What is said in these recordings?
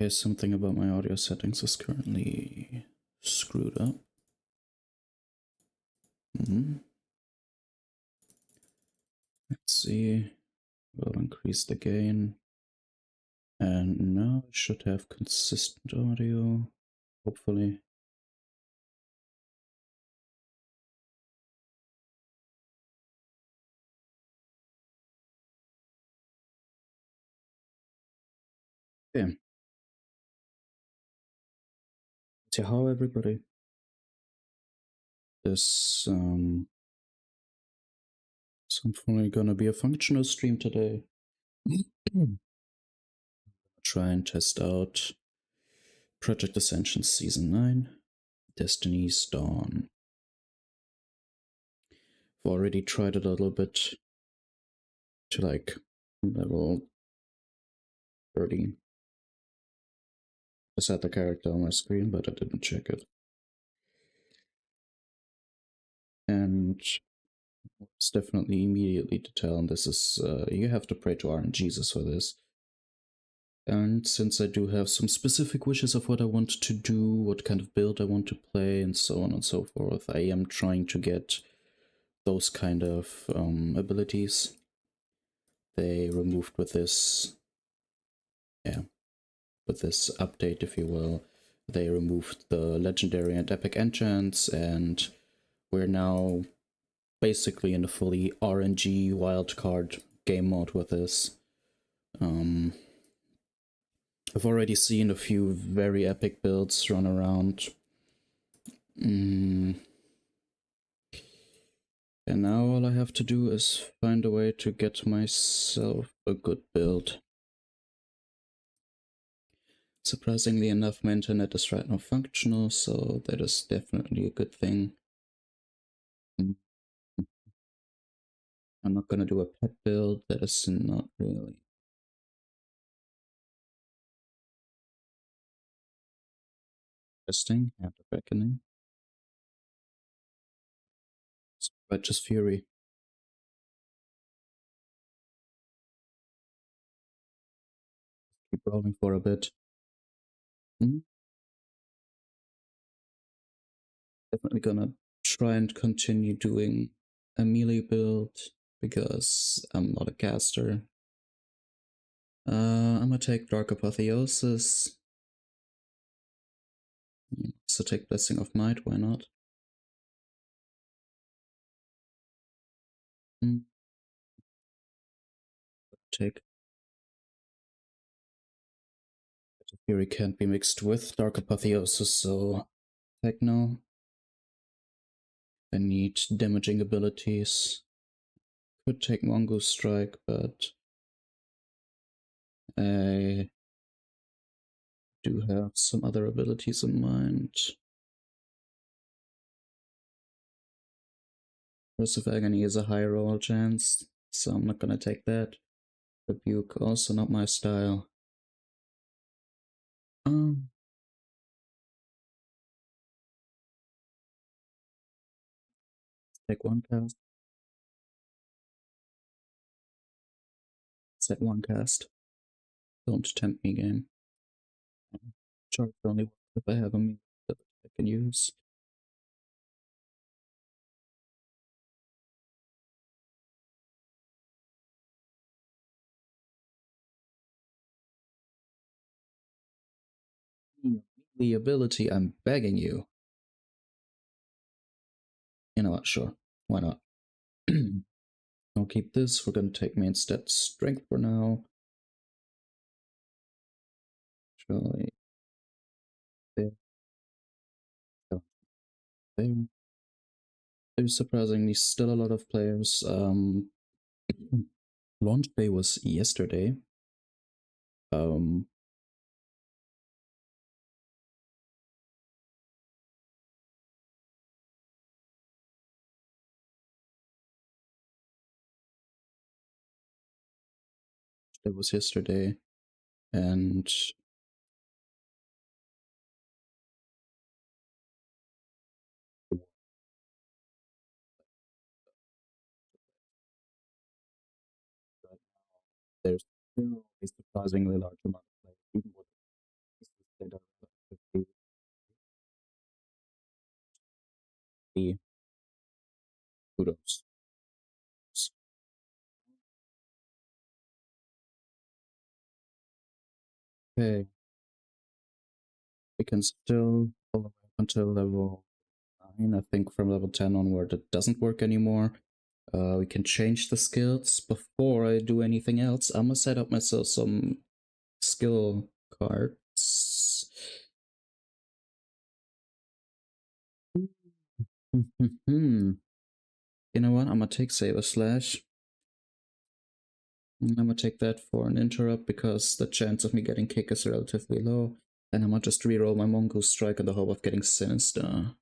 Okay, something about my audio settings is currently screwed up. Let's see. We'll increase the gain. And now it should have consistent audio, hopefully. Okay. So how everybody? This is hopefully gonna be a functional stream today. Try and test out Project Ascension Season 9, Destiny's Dawn. I've already tried it a little bit to like level 30. I set the character on my screen, but I didn't check it. And it's definitely immediately to tell, and this is, you have to pray to RNG-esus for this. And since I do have some specific wishes of what I want to do, what kind of build I want to play, and so on and so forth, I am trying to get those kind of abilities. They removed with this, with this update, if you will, they removed the legendary and epic enchants, and we're now basically in a fully RNG wildcard game mode with this. I've already seen a few very epic builds run around. And now all I have to do is find a way to get myself a good build. Surprisingly enough, my internet is right now functional, so that is definitely a good thing. I'm not gonna do a pet build, that is not really. Interesting, Hand of Reckoning. Righteous Fury. Keep rolling for a bit. Definitely gonna try and continue doing a melee build because I'm not a caster. I'm gonna take Dark Apotheosis. So take Blessing of Might, why not? Take Fury can't be mixed with Dark Apotheosis, so heck no. I need damaging abilities. Could take Mongoose Strike, but I do have some other abilities in mind. Curse of Agony is a high roll chance, so I'm not gonna take that. Rebuke, also not my style. Take one cast. Set one cast. Don't tempt me, game. Charge only if I have a meat that I can use. The ability, I'm begging you. You know what, sure. Why not? I'll keep this. We're going to take main stat strength for now. Actually, there. There. There's surprisingly still a lot of players. Launch day was yesterday. It was yesterday, and there's still a surprisingly large amount of players, even with Kudos. Okay, we can still all the way up until level 9. I think from level 10 onward it doesn't work anymore. We can change the skills. Before I do anything else, I'm gonna set up myself some skill cards. You know what? I'm gonna take Saber Slash. I'm gonna take that for an interrupt because the chance of me getting kick is relatively low. And I'm gonna just reroll my Mongoose Strike in the hope of getting Sinister.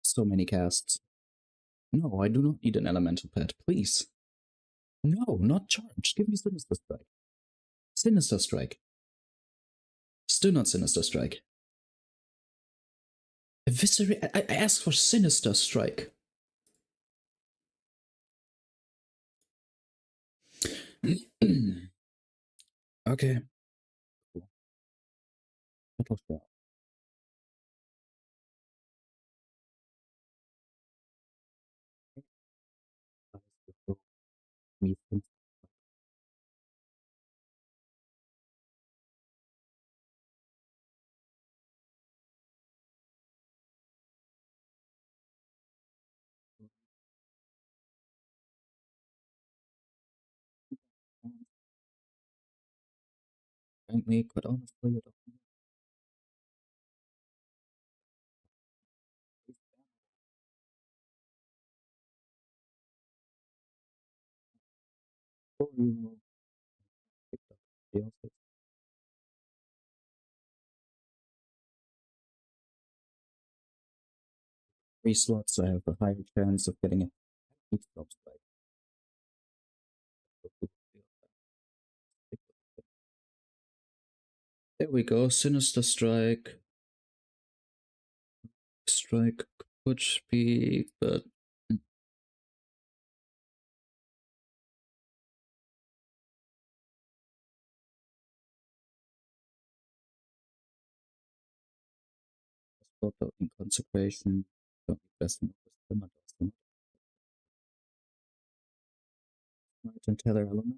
So many casts. No, I do not need an elemental pet, please. No, not charged. Give me Sinister Strike. Sinister Strike. Still not Sinister Strike. Eviscerate. I asked for Sinister Strike. Okay. Cool. Battle Shell. Frankly, quite honestly, I don't know. Or you will pick up the outfit. 3 slots, I have a higher chance of getting a heat stop strike. There we go, Sinister Strike. Strike could be, but in Consecration. Don't need best enough for Stimmer. Right, and Tether Element.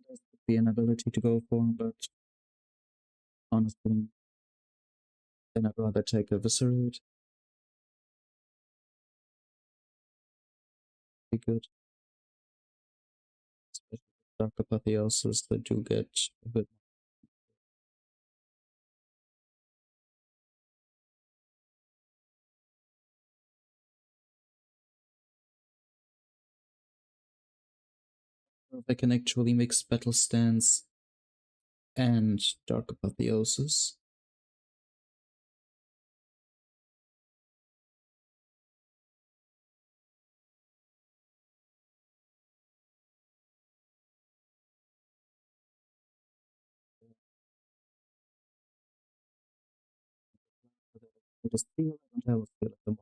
There's the inability to go for, but honestly, then I'd rather take Eviscerate. Be good. Especially with Dark Apotheosis, they do get a bit. If I can actually mix Battle Stance and Dark Apotheosis. I just feel I don't have a feel at the moment.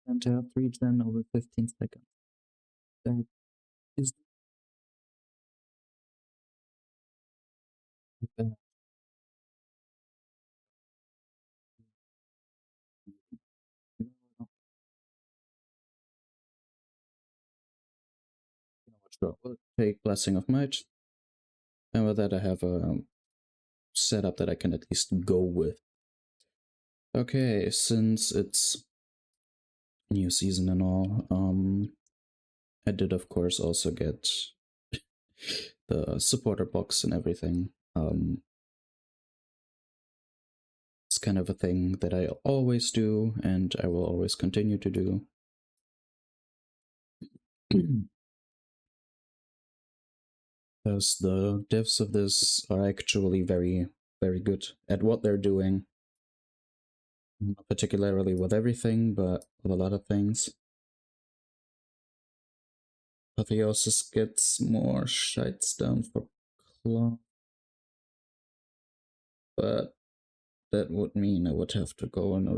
And to have 3 gen over 15 seconds. That is bad. We'll take Blessing of Might. And with that, I have a setup that I can at least go with. Okay, since it's new season and all. I did of course also get the supporter box and everything. It's kind of a thing that I always do and I will always continue to do. Because the devs of this are actually very, very good at what they're doing. Not particularly with everything, but with a lot of things. Apotheosis gets more shites down for Claw, but that would mean I would have to go on a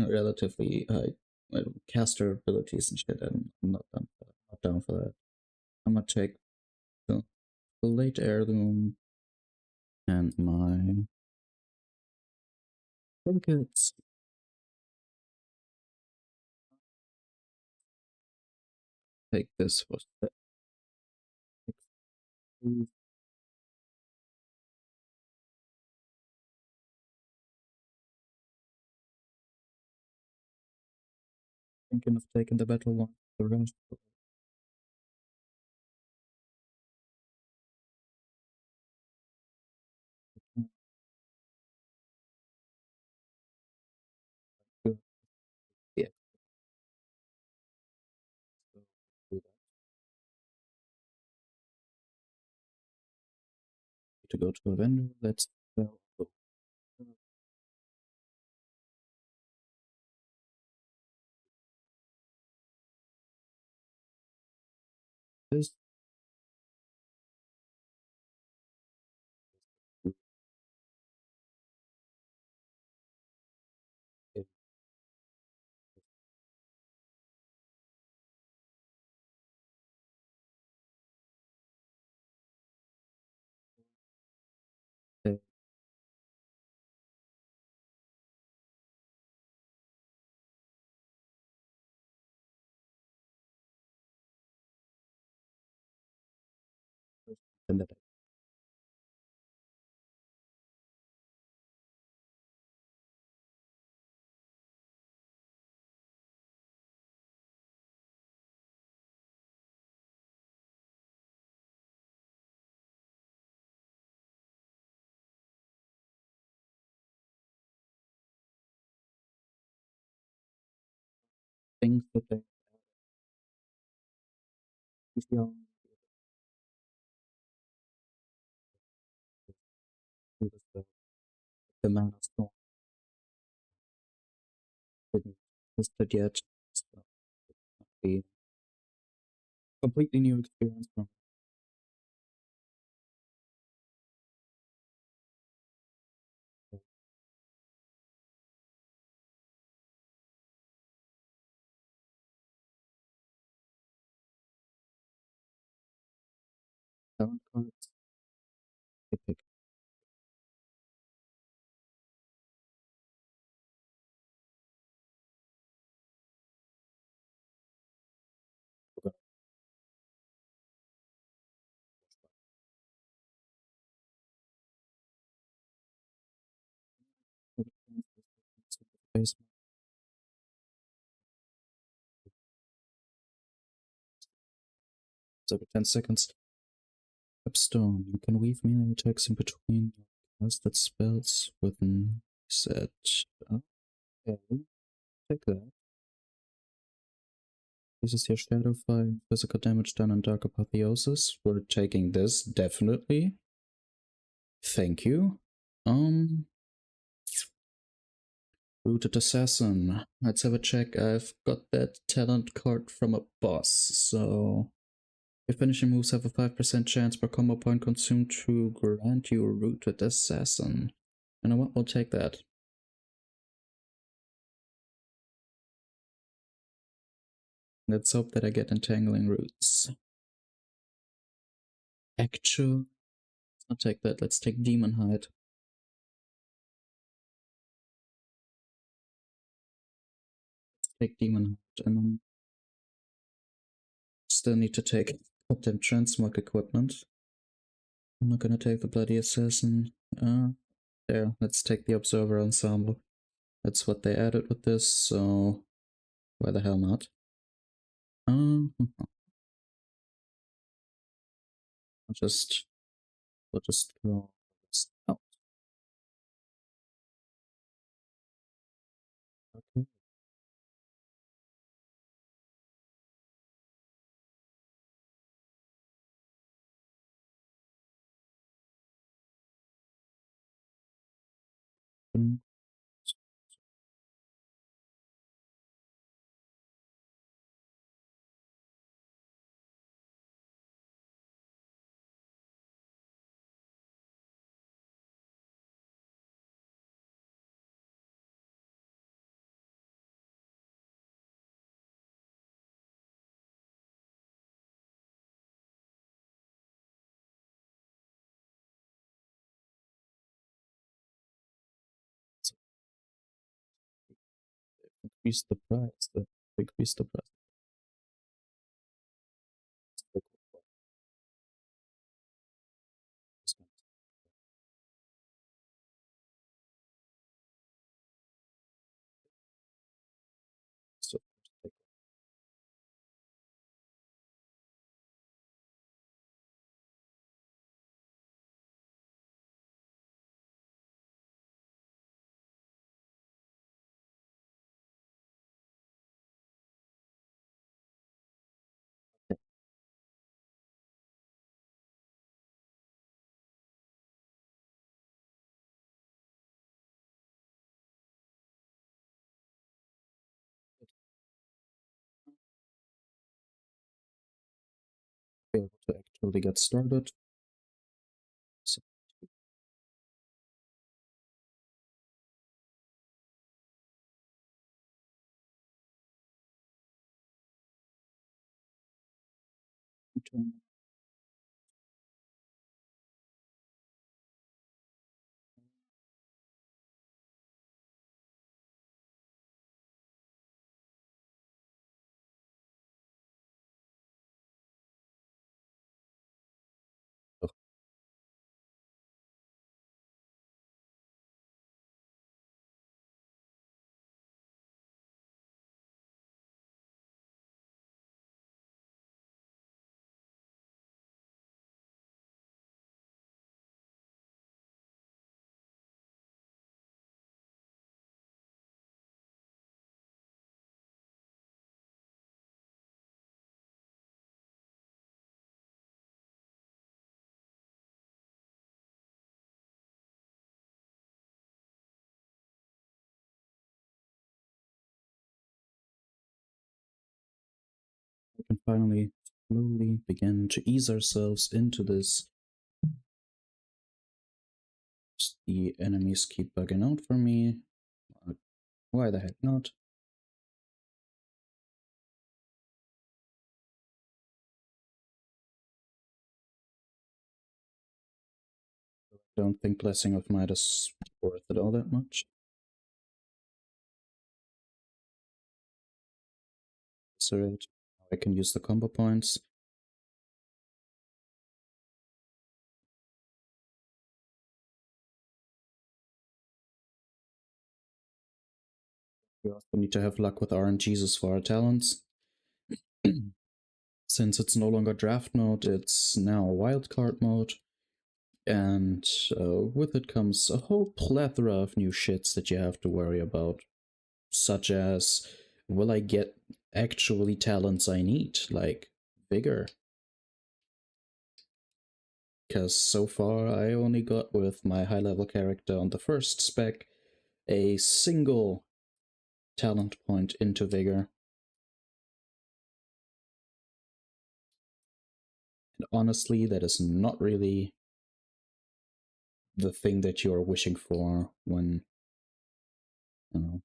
relatively high caster abilities and shit. I'm not down for that. I'm gonna take the late heirloom and my trinkets. Take this for step 6. Thinking of taking the battle one. The rest. Yeah. To go to a vendor. Let's sell this. Okay. And that things that they PCL the mana storm didn't tested yet. So be completely new experience from current cards. Epic. Every 10 seconds. Upstone. You can weave melee attacks in between casted spells within set. Okay, take that. This is your Shadow Fire, physical damage done on Dark Apotheosis. We're taking this, definitely. Thank you. Rooted Assassin. Let's have a check. I've got that talent card from a boss, so your finishing moves have a 5% chance per combo point consumed to grant you Rooted Assassin. You know what? We'll take that. Let's hope that I get Entangling Roots. Actual. I'll take that. Let's take Demon Hide. Let's take Demon Hide, and then still need to take goddamn Transmog equipment. I'm not gonna take the Bloody Assassin. There, let's take the Observer Ensemble. That's what they added with this, so Why the hell not? We'll just throw this out. Okay. Increase the price. Increase the price. So, be able to actually get started. So, we can finally slowly begin to ease ourselves into this. The enemies keep bugging out for me. Why the heck not? Don't think Blessing of Might is worth it all that much. So I can use the combo points. We also need to have luck with RNG-esus for our talents. Since it's no longer draft mode, it's now wildcard mode. And with it comes a whole plethora of new shits that you have to worry about. Such as, will I get actually talents I need, like Vigor? Because so far I only got with my high level character on the first spec a single talent point into Vigor. And honestly, that is not really the thing that you're wishing for when, you know,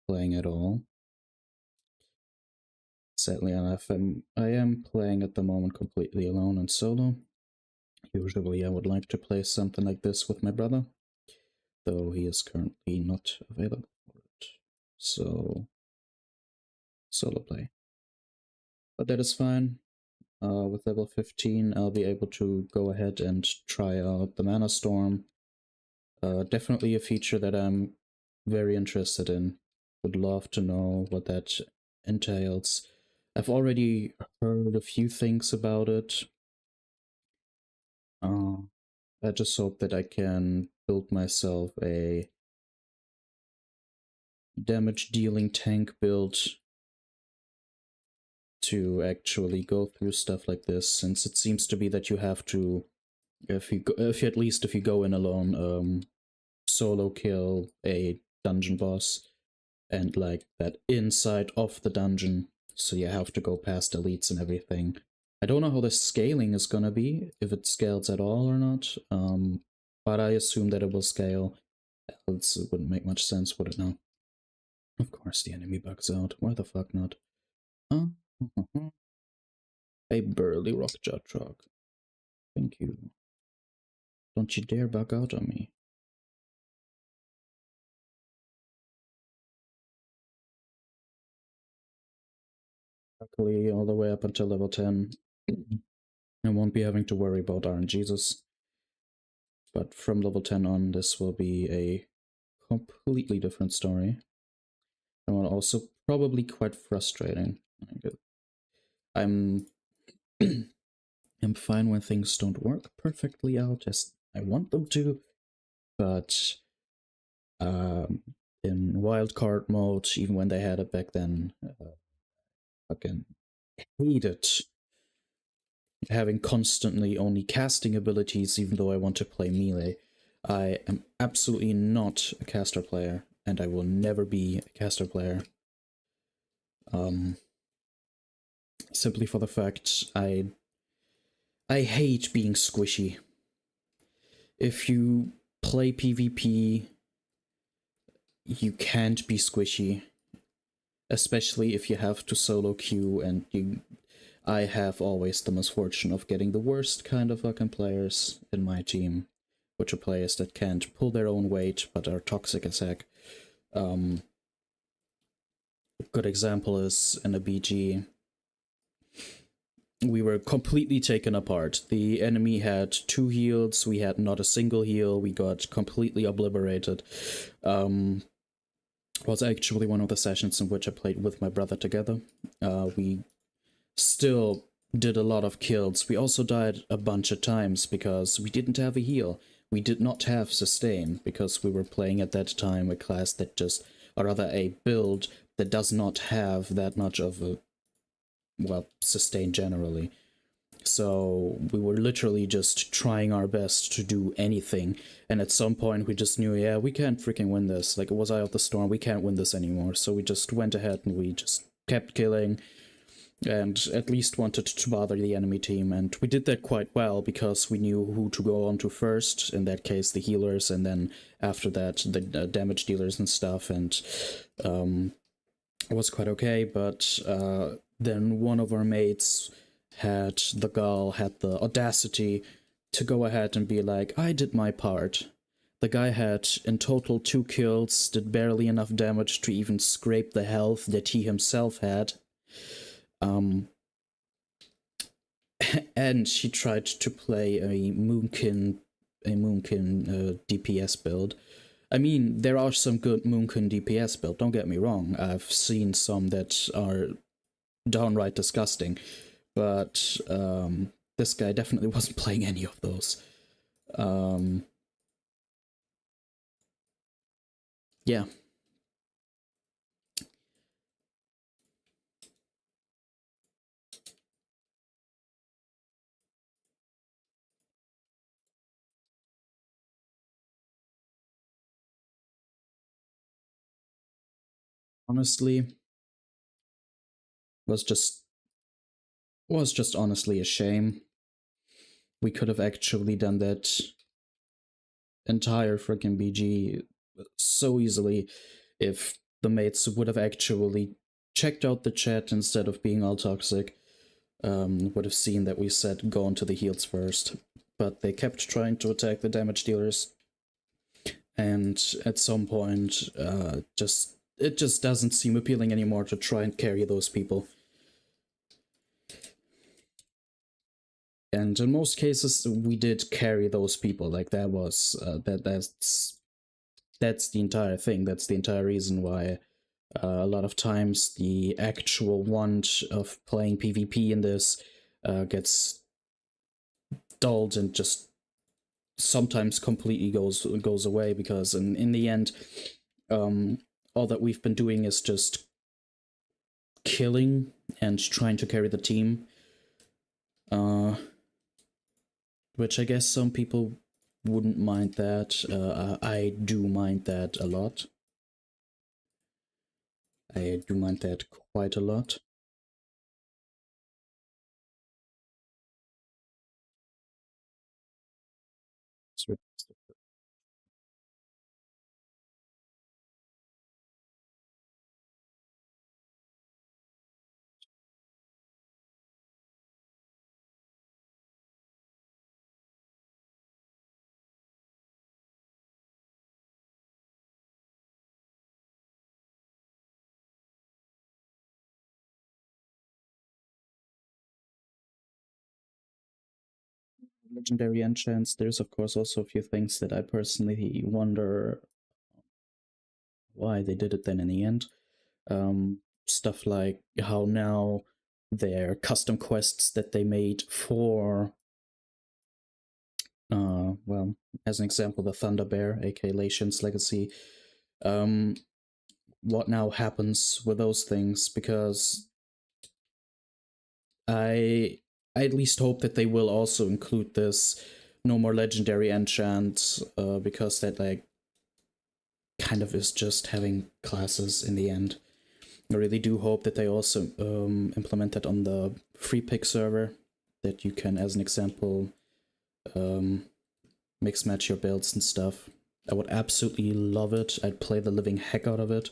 playing at all. Sadly enough, I am playing at the moment completely alone and solo. Usually I would like to play something like this with my brother, though he is currently not available for it. So, solo play. But that is fine. With level 15, I'll be able to go ahead and try out the Mana Storm. Definitely a feature that I'm very interested in. Would love to know what that entails. I've already heard a few things about it. I just hope that I can build myself a damage dealing tank build to actually go through stuff like this, since it seems to be that you have to, if you go in alone, solo kill a dungeon boss, and like that inside of the dungeon, so you have to go past elites and everything. I don't know how the scaling is gonna be, if it scales at all or not, but I assume that it will scale, else it wouldn't make much sense, would it now? Of course the enemy bugs out, why the fuck not? A burly rockjaw truck. Thank you. Don't you dare bug out on me. Luckily, all the way up until level 10, I won't be having to worry about RNG-esus. But from level 10 on, this will be a completely different story. And also probably quite frustrating. I'm I'm fine when things don't work perfectly out as I want them to, but in wildcard mode, even when they had it back then, fucking hated having constantly only casting abilities, even though I want to play melee. I am absolutely not a caster player, and I will never be a caster player. Simply for the fact I hate being squishy. If you play PvP, you can't be squishy, especially if you have to solo queue, and I have always the misfortune of getting the worst kind of fucking players in my team, which are players that can't pull their own weight but are toxic as heck. A good example is in a BG. We were completely taken apart. The enemy had 2 heals, we had not a single heal, we got completely obliterated. Was actually one of the sessions in which I played with my brother together. We still did a lot of kills. We also died a bunch of times because we didn't have a heal. We did not have sustain because we were playing at that time a class that just, or rather a build that does not have that much of a, well, sustain generally. So we were literally just trying our best to do anything, and at some point we just knew, yeah, we can't freaking win this. Like, it was Eye of the Storm, we can't win this anymore. So we just went ahead and we just kept killing, and at least wanted to bother the enemy team, and we did that quite well because we knew who to go on to first, in that case the healers, and then after that the damage dealers and stuff, and it was quite okay. But then one of our mates had the audacity to go ahead and be like, I did my part. The guy had in total 2 kills, did barely enough damage to even scrape the health that he himself had. And she tried to play a Moonkin DPS build. I mean, there are some good Moonkin DPS build, don't get me wrong. I've seen some that are downright disgusting, but this guy definitely wasn't playing any of those. Yeah. Honestly, was just honestly a shame. We could have actually done that entire freaking BG so easily if the mates would have actually checked out the chat instead of being all toxic. Would have seen that we said go on to the heals first, but they kept trying to attack the damage dealers, and at some point it just doesn't seem appealing anymore to try and carry those people. And in most cases we did carry those people. Like, that was that's the entire thing. That's the entire reason why A lot of times, the actual want of playing PvP in this gets dulled and just sometimes completely goes away, because in the end, all that we've been doing is just killing and trying to carry the team. Which I guess some people wouldn't mind that. I do mind that a lot. I do mind that quite a lot. Legendary enchants, there's of course also a few things that I personally wonder why they did it then in the end. Stuff like how now their custom quests that they made for, well, as an example, the Thunder Bear, aka Latian's Legacy, what now happens with those things, because I at least hope that they will also include this no more legendary enchants, because that like kind of is just having classes in the end. I really do hope that they also implement that on the free pick server, that you can, as an example, mix match your builds and stuff. I would absolutely love it. I'd play the living heck out of it.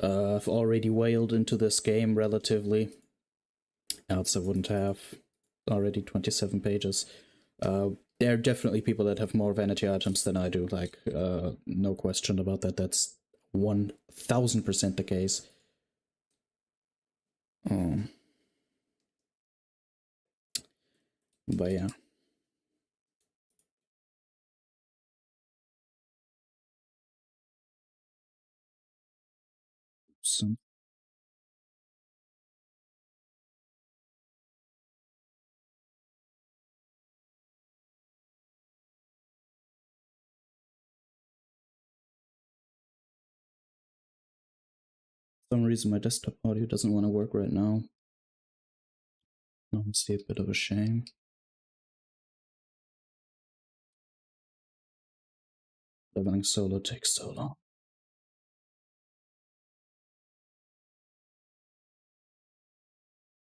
I've already whaled into this game relatively, else I wouldn't have already 27 pages. There are definitely people that have more vanity items than I do, like, no question about that. That's 1000% the case. But yeah. Some reason my desktop audio doesn't want to work right now. Honestly, a bit of a shame. Leveling solo takes so long.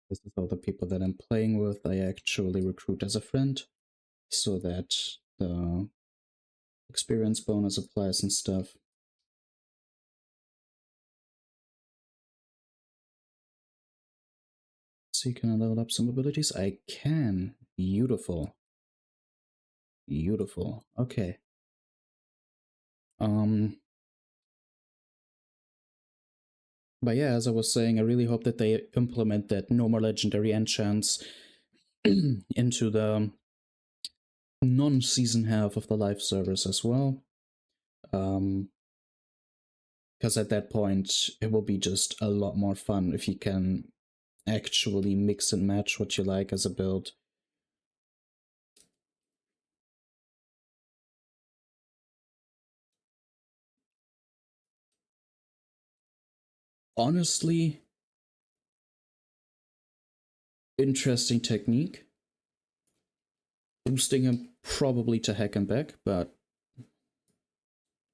This is all the people that I'm playing with I actually recruit as a friend, so that the experience bonus applies and stuff. So can I level up some abilities? I can. Beautiful. Beautiful. Okay. But yeah, as I was saying, I really hope that they implement that no more legendary enchants into the non-season half of the live servers as well. Because at that point, it will be just a lot more fun if you can actually mix and match what you like as a build. Honestly, interesting technique. Boosting him probably to heck and back, but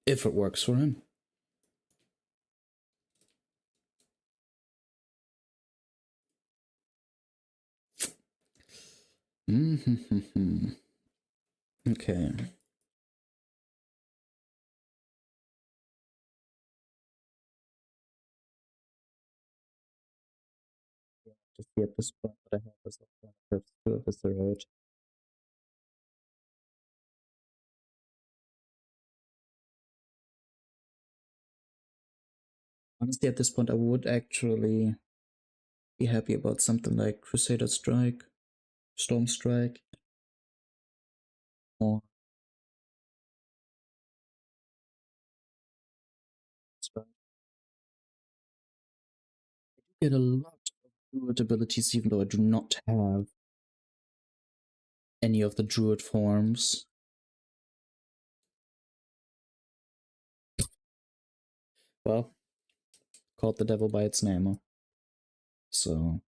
if it works for him. Okay. To see at this point what I have as alternatives to eviscerate. Honestly, at this point, I would actually be happy about something like Crusader Strike, Storm Strike, or Strike. get a lot of druid abilities, even though I do not have any of the druid forms. Well, called the devil by its name. So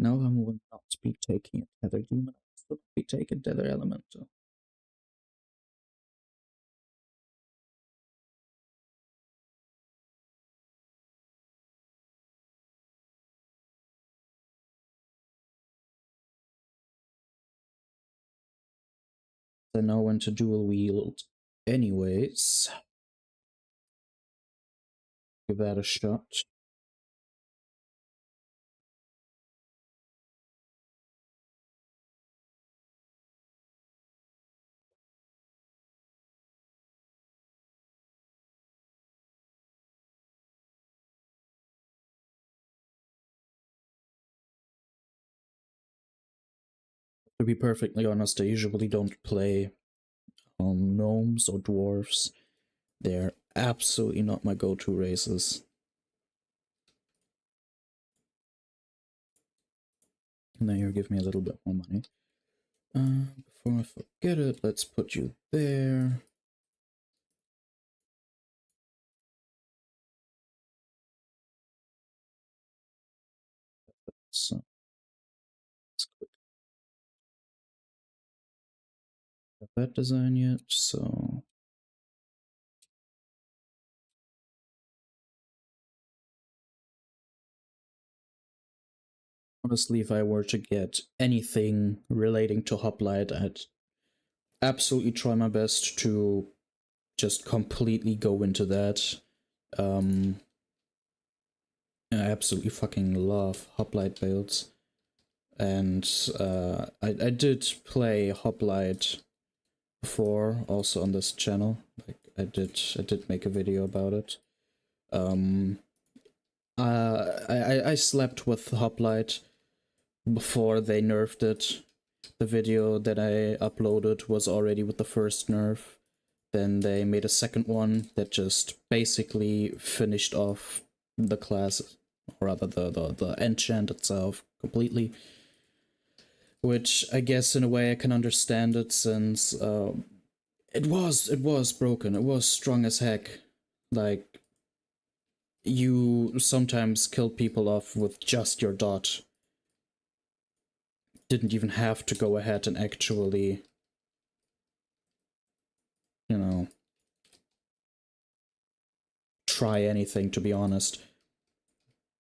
now I will not be taking a tether demon. I will be taking tether elemental. I know when to dual wield. Anyways, give that a shot. To be perfectly honest, I usually don't play gnomes or dwarves. They're absolutely not my go-to races. Now you give me a little bit more money. Before I forget it, let's put you there. So let's click that design yet. So honestly, if I were to get anything relating to Hoplite, I'd absolutely try my best to just completely go into that. I absolutely fucking love Hoplite builds. And I did play Hoplite before, also on this channel. Like I did make a video about it. I slept with Hoplite before they nerfed it. The video that I uploaded was already with the first nerf. Then they made a second one that just basically finished off the class, or rather the enchant itself completely. Which I guess in a way I can understand it, since it was broken. It was strong as heck. Like, you sometimes killed people off with just your dot. Didn't even have to go ahead and actually, you know, try anything, to be honest.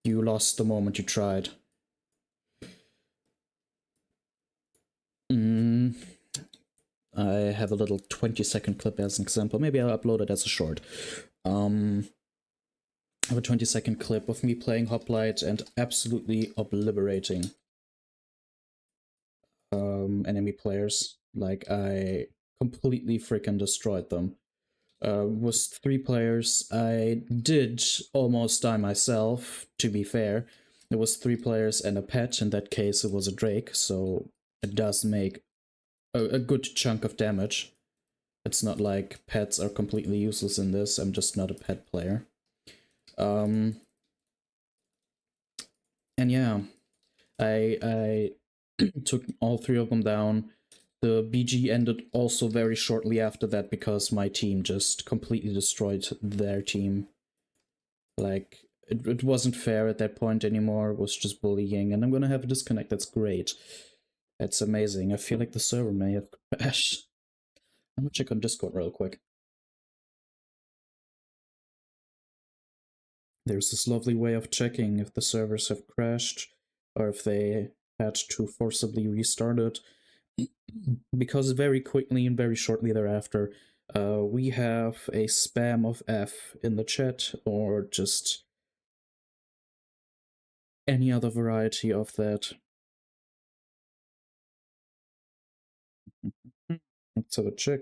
You lost the moment you tried. I have a little 20-second clip as an example. Maybe I'll upload it as a short. I have a 20-second clip of me playing Hoplite and absolutely obliterating enemy players. Like, I completely freaking destroyed them. Was 3 players. I did almost die myself, to be fair. It was 3 players and a pet. In that case, it was a Drake, so it does make a good chunk of damage. It's not like pets are completely useless in this. I'm just not a pet player. And yeah, I took all 3 of them down. The BG ended also very shortly after that because my team just completely destroyed their team. Like, it wasn't fair at that point anymore. It was just bullying, and I'm gonna have a disconnect. That's great. That's amazing. I feel like the server may have crashed. I'm gonna check on Discord real quick. There's this lovely way of checking if the servers have crashed or if they had to forcibly restart it. Because very quickly and very shortly thereafter, we have a spam of F in the chat, or just any other variety of that. Let's have a check.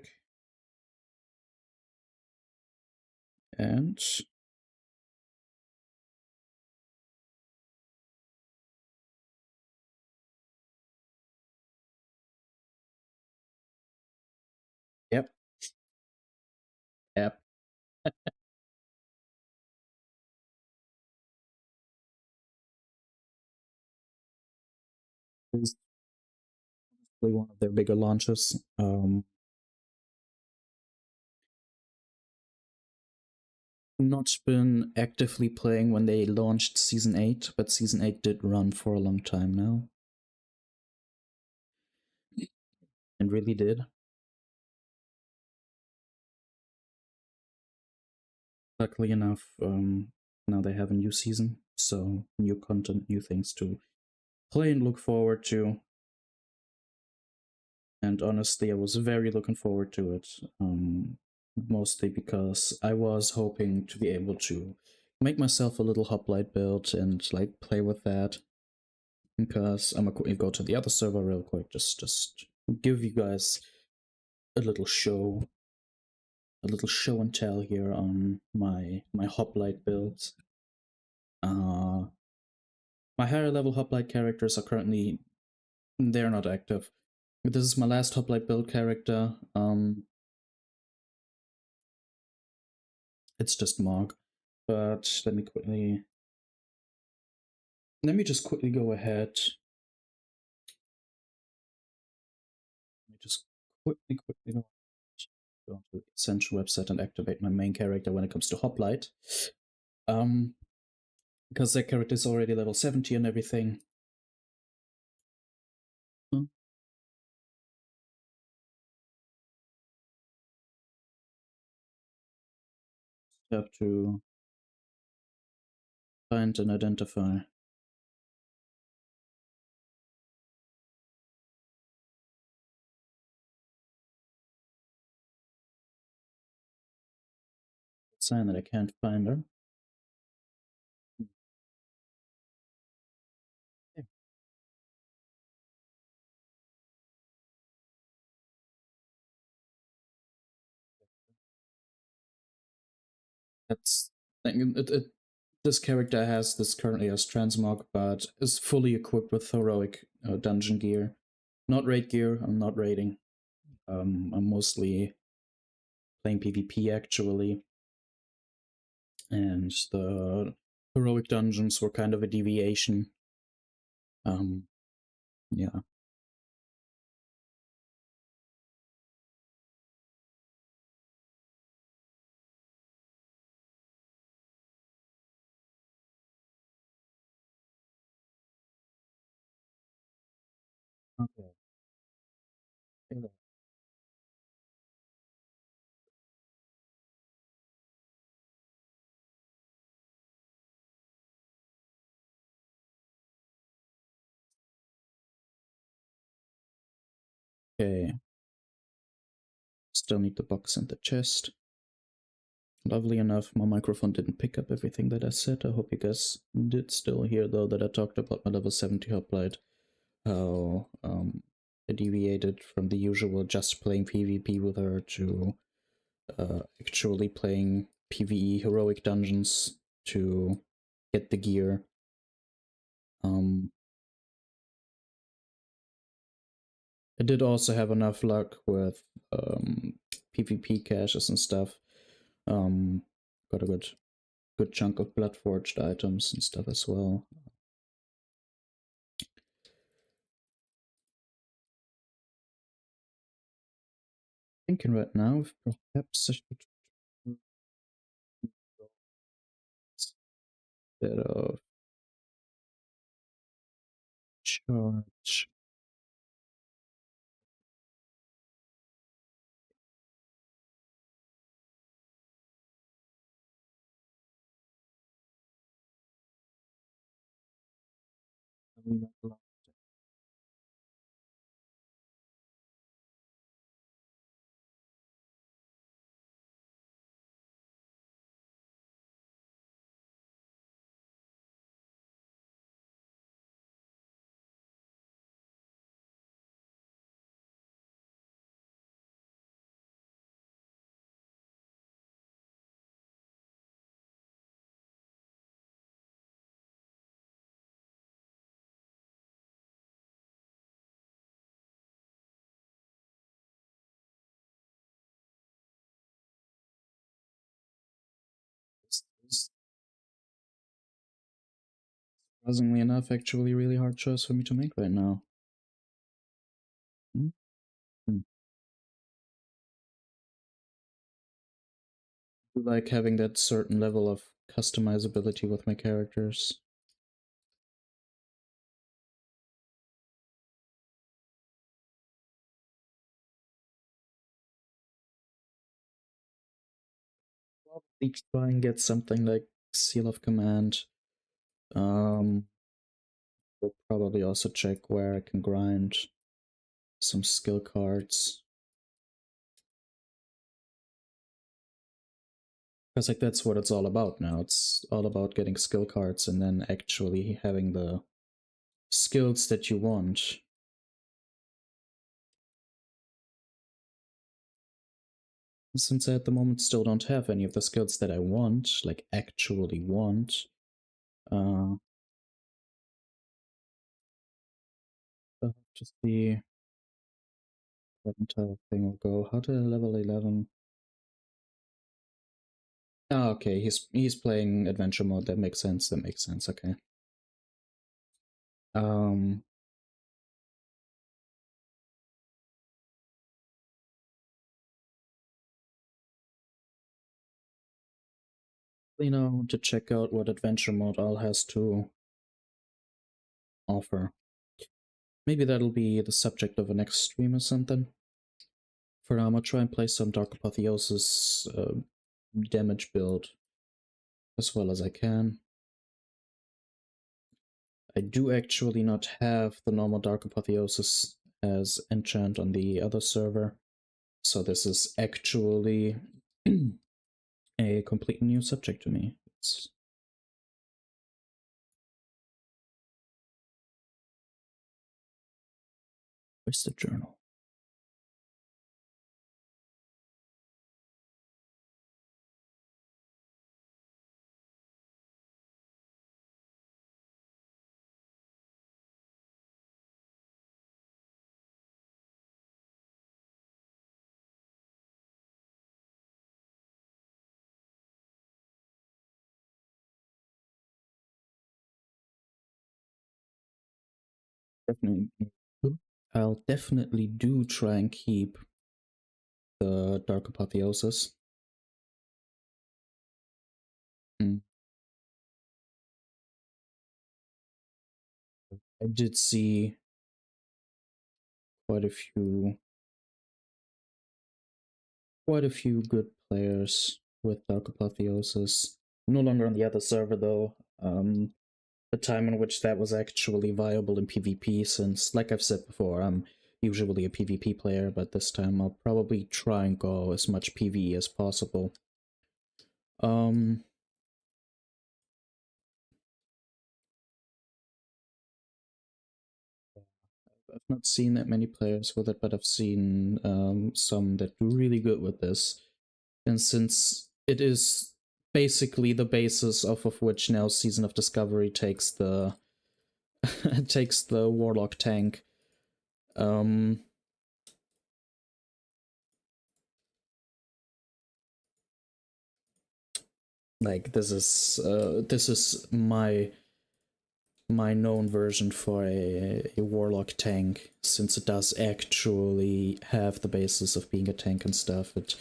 And yep. Yep. It's probably one of their bigger launches. Not been actively playing when they launched Season 8, but Season 8 did run for a long time now. It really did. Luckily enough, now they have a new season, so new content, new things to play and look forward to. And honestly, I was very looking forward to it, mostly because I was hoping to be able to make myself a little hoplite build and like play with that. Because I'm gonna quickly go to the other server real quick, just give you guys a little show, and tell here on my hoplite builds. My higher level hoplite characters are currently, they're not active. This is my last hoplite build character. It's just Mog, but let me just quickly go ahead. Let me just quickly go to the Ascension website and activate my main character when it comes to hoplite. Because that character is already level 70 and everything. Have to find and identify. Sign that I can't find her. Okay. That's this character has this currently as transmog, but is fully equipped with heroic dungeon gear, not raid gear. I'm not raiding. I'm mostly playing PvP actually, and the heroic dungeons were kind of a deviation. Yeah. Okay. Okay. Still need the box and the chest. Lovely enough, my microphone didn't pick up everything that I said. I hope you guys did still hear, though, that I talked about my level 70 hoplite. How I deviated from the usual just playing PvP with her to actually playing PvE heroic dungeons to get the gear. I did also have enough luck with PvP caches and stuff. Got a good chunk of blood-forged items and stuff as well. Thinking right now if perhaps I should instead of charge. It's surprisingly enough actually really hard choice for me to make right now. like having that certain level of customizability with my characters. Probably try and get something like Seal of Command. We'll probably also check where I can grind some skill cards. Because like that's what it's all about now. It's all about getting skill cards and then actually having the skills that you want. Since I at the moment still don't have any of the skills that I want, like actually want, just the entire thing will go. How to level 11? Oh, okay, he's playing adventure mode. That makes sense. That makes sense. Okay. Um, to check out what adventure mode all has to offer. Maybe that'll be the subject of a next stream or something. For now, I'm gonna try and play some Dark Apotheosis damage build as well as I can. I do actually not have the normal Dark Apotheosis as enchant on the other server, so this is actually a completely new subject to me. Where's the journal? Definitely. I'll definitely do try and keep the Dark Apotheosis. I did see quite a few good players with Dark Apotheosis. No longer on the other server though. The time in which that was actually viable in PvP, since, like I've said before, I'm usually a PvP player, but this time I'll probably try and go as much PvE as possible. I've not seen that many players with it, but I've seen some that do really good with this. And since it is basically the basis off of which now Season of Discovery takes the takes the Warlock tank, like this is my known version for a Warlock tank, since it does actually have the basis of being a tank and stuff. It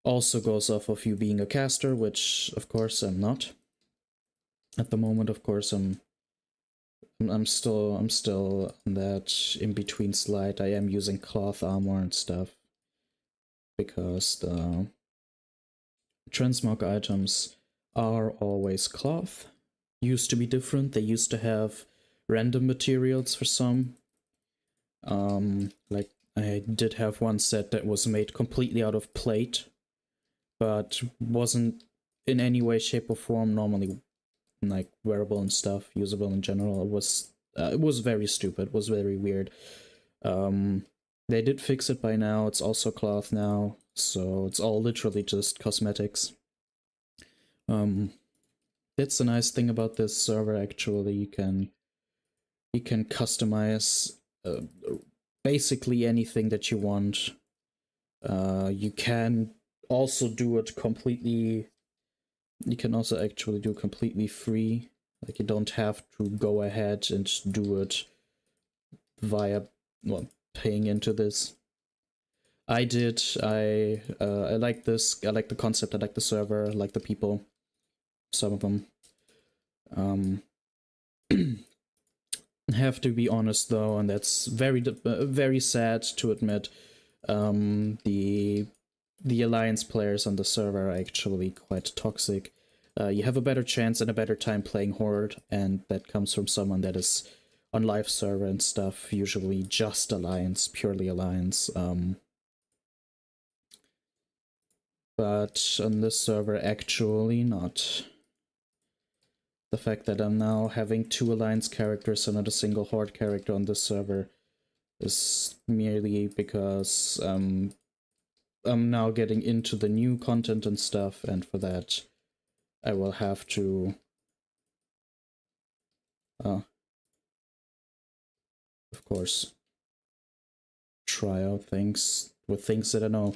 also goes off of you being a caster, which of course I'm not. At the moment, of course, I'm still on that in between slide. I am using cloth armor and stuff because the transmog items are always cloth. Used to be different. They used to have random materials for some. Like I did have one set that was made completely out of plate, but wasn't in any way, shape, or form normally like wearable and stuff, usable in general. It was very stupid. It was very weird. They did fix it by now. It's also cloth now, so it's all literally just cosmetics. That's the nice thing about this server. Actually, you can customize basically anything that you want. You can also do it completely. You can also actually do completely free. Like you don't have to go ahead and do it via, well, paying into this. I did. I like this. I like the concept. I like the server. I like the people. Some of them. Um, have to be honest though, and that's very sad to admit. The alliance players on the server are actually quite toxic. You have a better chance and a better time playing Horde, and that comes from someone that is on live server and stuff. Usually just alliance, purely alliance. But on this server, actually not. The fact that I'm now having 2 alliance characters and not a single Horde character on this server is merely because I'm now getting into the new content and stuff, and for that I will have to of course try out things with things that I know.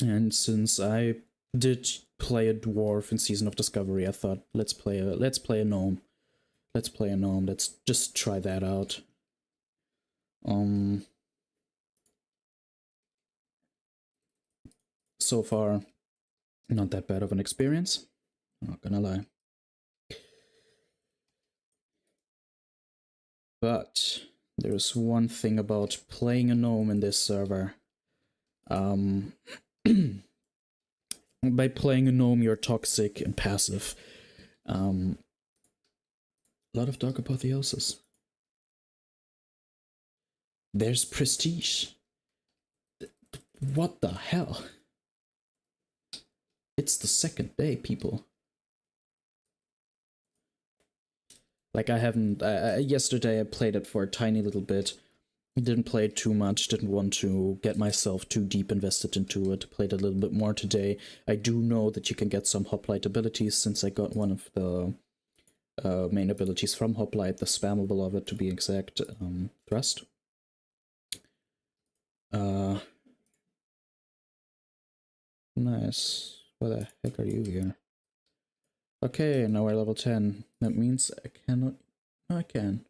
And since I did play a dwarf in Season of Discovery, I thought let's play a gnome. Let's play a gnome. Let's just try that out. So far, not that bad of an experience. Not gonna lie. But there's one thing about playing a gnome in this server. By playing a gnome, you're toxic and passive. A lot of dark apotheosis. There's prestige. What the hell? It's the second day, people. Like, I haven't. Yesterday, I played it for a tiny little bit. Didn't play it too much. Didn't want to get myself too deep invested into it. Played a little bit more today. I do know that you can get some hoplite abilities since I got one of the main abilities from hoplite, the spammable of it to be exact. Thrust. Nice. Why the heck are you here? Okay, now we're level 10. That means I cannot... No, I can.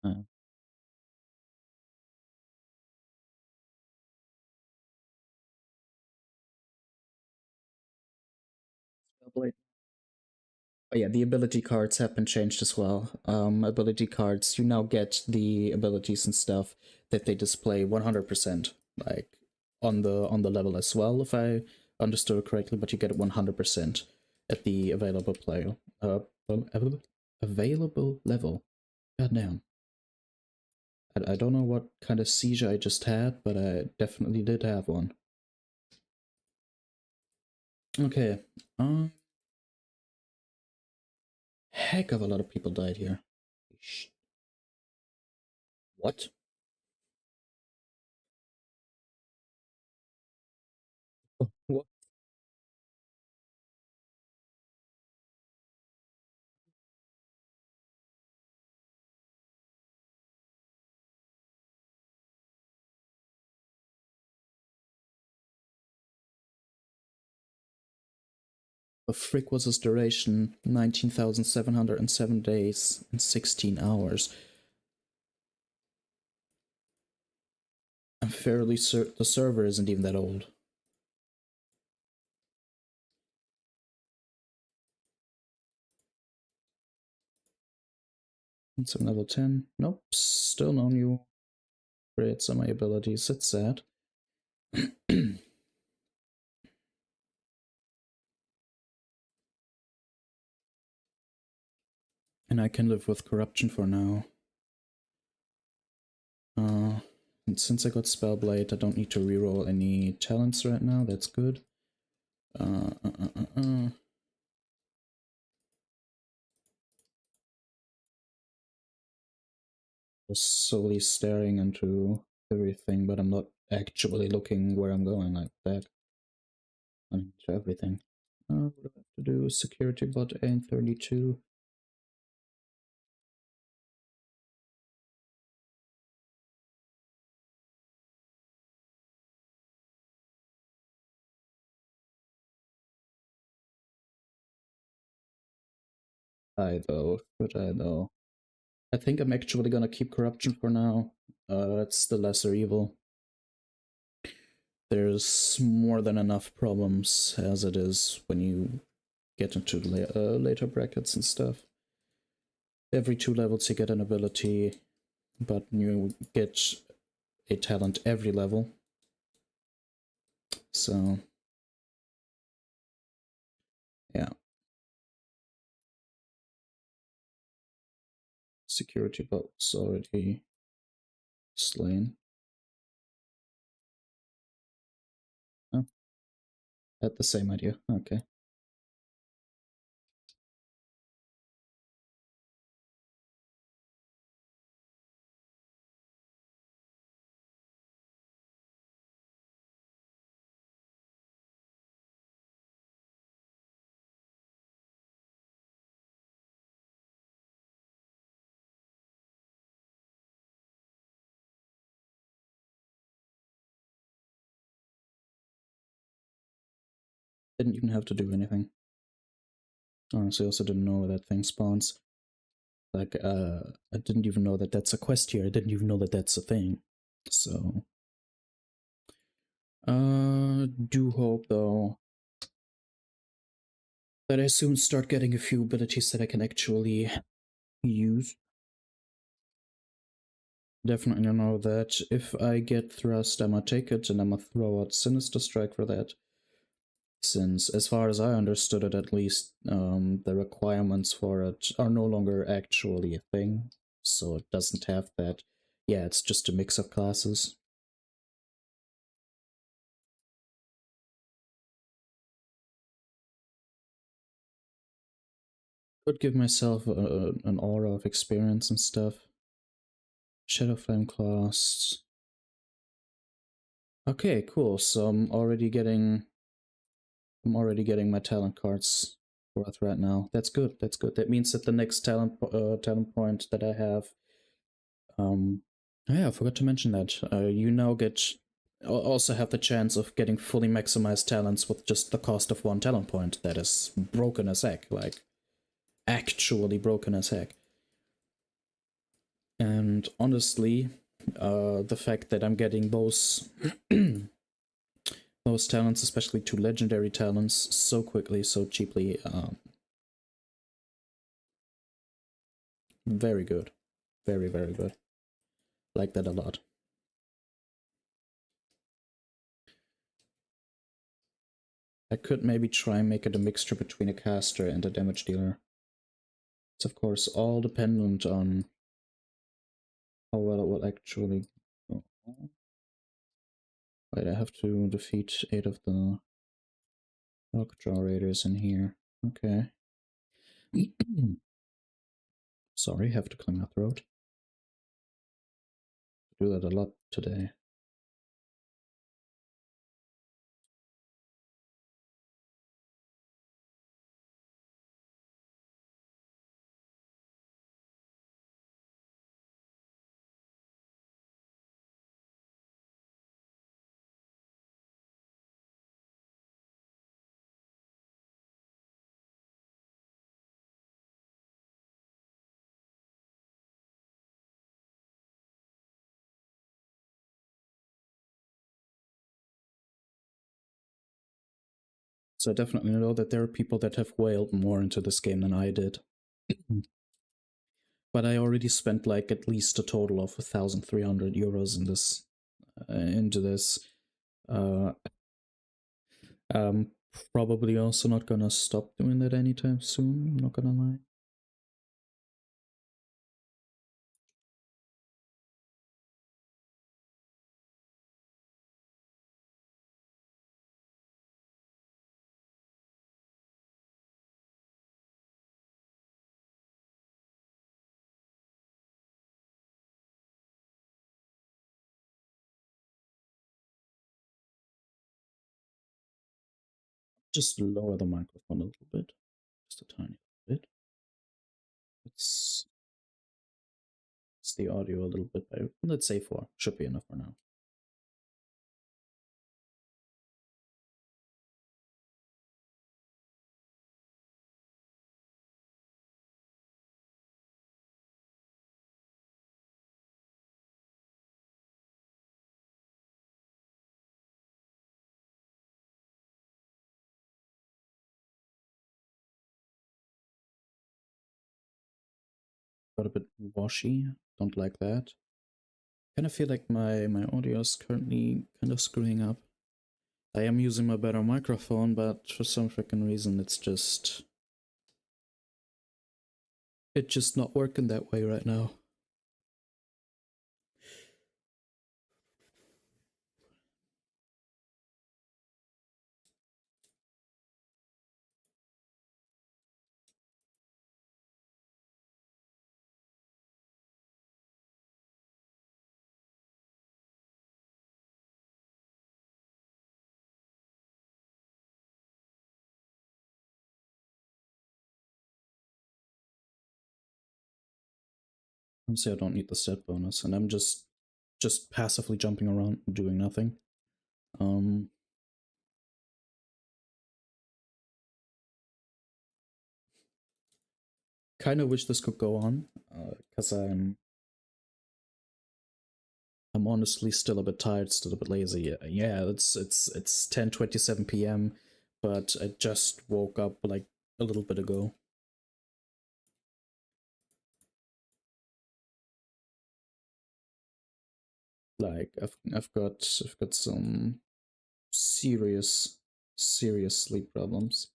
Oh. Oh yeah, the ability cards have been changed as well. Ability cards, you now get the abilities and stuff that they display 100%, like on the level as well, if I understood correctly. But you get it 100% at the available player, available level. God damn. I don't know what kind of seizure I just had, but I definitely did have one. Okay. Heck of a lot of people died here. What? What? The frick was his duration? 19,707 days and 16 hours. I'm fairly certain the server isn't even that old. It's on level 10. Nope, still no new upgrades on my abilities. It's sad. And I can live with corruption for now. And since I got Spellblade, I don't need to reroll any talents right now. That's good. Just solely staring into everything, but I'm not actually looking where I'm going like that. I mean, to everything. What do I have to do? Security bot N32. I though, but I though. I think I'm actually gonna keep corruption for now. It's the lesser evil. There's more than enough problems as it is when you get into later brackets and stuff. Every 2 levels you get an ability, but you get a talent every level. So, yeah. Security bolts already slain. Oh, had the same idea. Okay. Didn't even have to do anything. Honestly, I also didn't know where that thing spawns. Like, I didn't even know that that's a quest here. I didn't even know that that's a thing. So, do hope though that I soon start getting a few abilities that I can actually use. Definitely know that if I get thrust, I'ma take it and I'ma throw out Sinister Strike for that. Since, as far as I understood it at least, the requirements for it are no longer actually a thing. So it doesn't have that. Yeah, it's just a mix of classes. Could give myself an aura of experience and stuff. Shadow Flame class. Okay, cool. So I'm already getting my talent cards for it right now. That's good. That's good. That means that the next talent point that I have, yeah, I forgot to mention that. You now also have the chance of getting fully maximized talents with just the cost of 1 talent point. That is broken as heck, like actually broken as heck. And honestly, the fact that I'm getting those those talents, especially 2 legendary talents, so quickly, so cheaply, very good. Very, very good. Like that a lot. I could maybe try and make it a mixture between a caster and a damage dealer. It's of course all dependent on how well it will actually go. Wait, I have to defeat 8 of the Lockjaw Raiders in here. Okay. Sorry, have to clear my throat. Do that a lot today. So I definitely know that there are people that have whaled more into this game than I did. But I already spent like at least a total of 1,300 euros in this into this. Uh, I'm probably also not gonna stop doing that anytime soon. I'm not gonna lie. Just lower the microphone a little bit, just a tiny bit. It's the audio a little bit better. Let's say 4 should be enough for now. got a bit washy. Don't like that. Kind of feel like my audio is currently kind of screwing up. I am using my better microphone, but for some freaking reason it's just not working that way right now. Honestly, I don't need the stat bonus, and I'm just passively jumping around and doing nothing. Kind of wish this could go on, because I'm honestly still a bit tired, still a bit lazy. Yeah, it's 10:27 p.m., but I just woke up like a little bit ago. Like I've got some serious sleep problems.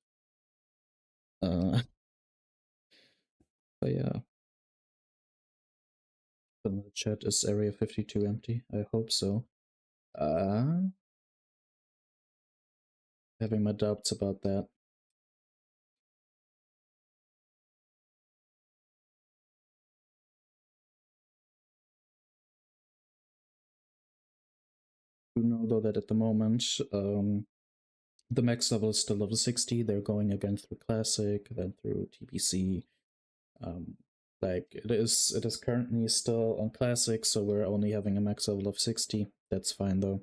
But yeah. The chat, is Area 52 empty? I hope so. Having my doubts about that. You know though that at the moment, the max level is still level 60. They're going again through Classic, then through TBC. Like it is currently still on Classic, so we're only having a max level of 60. That's fine though.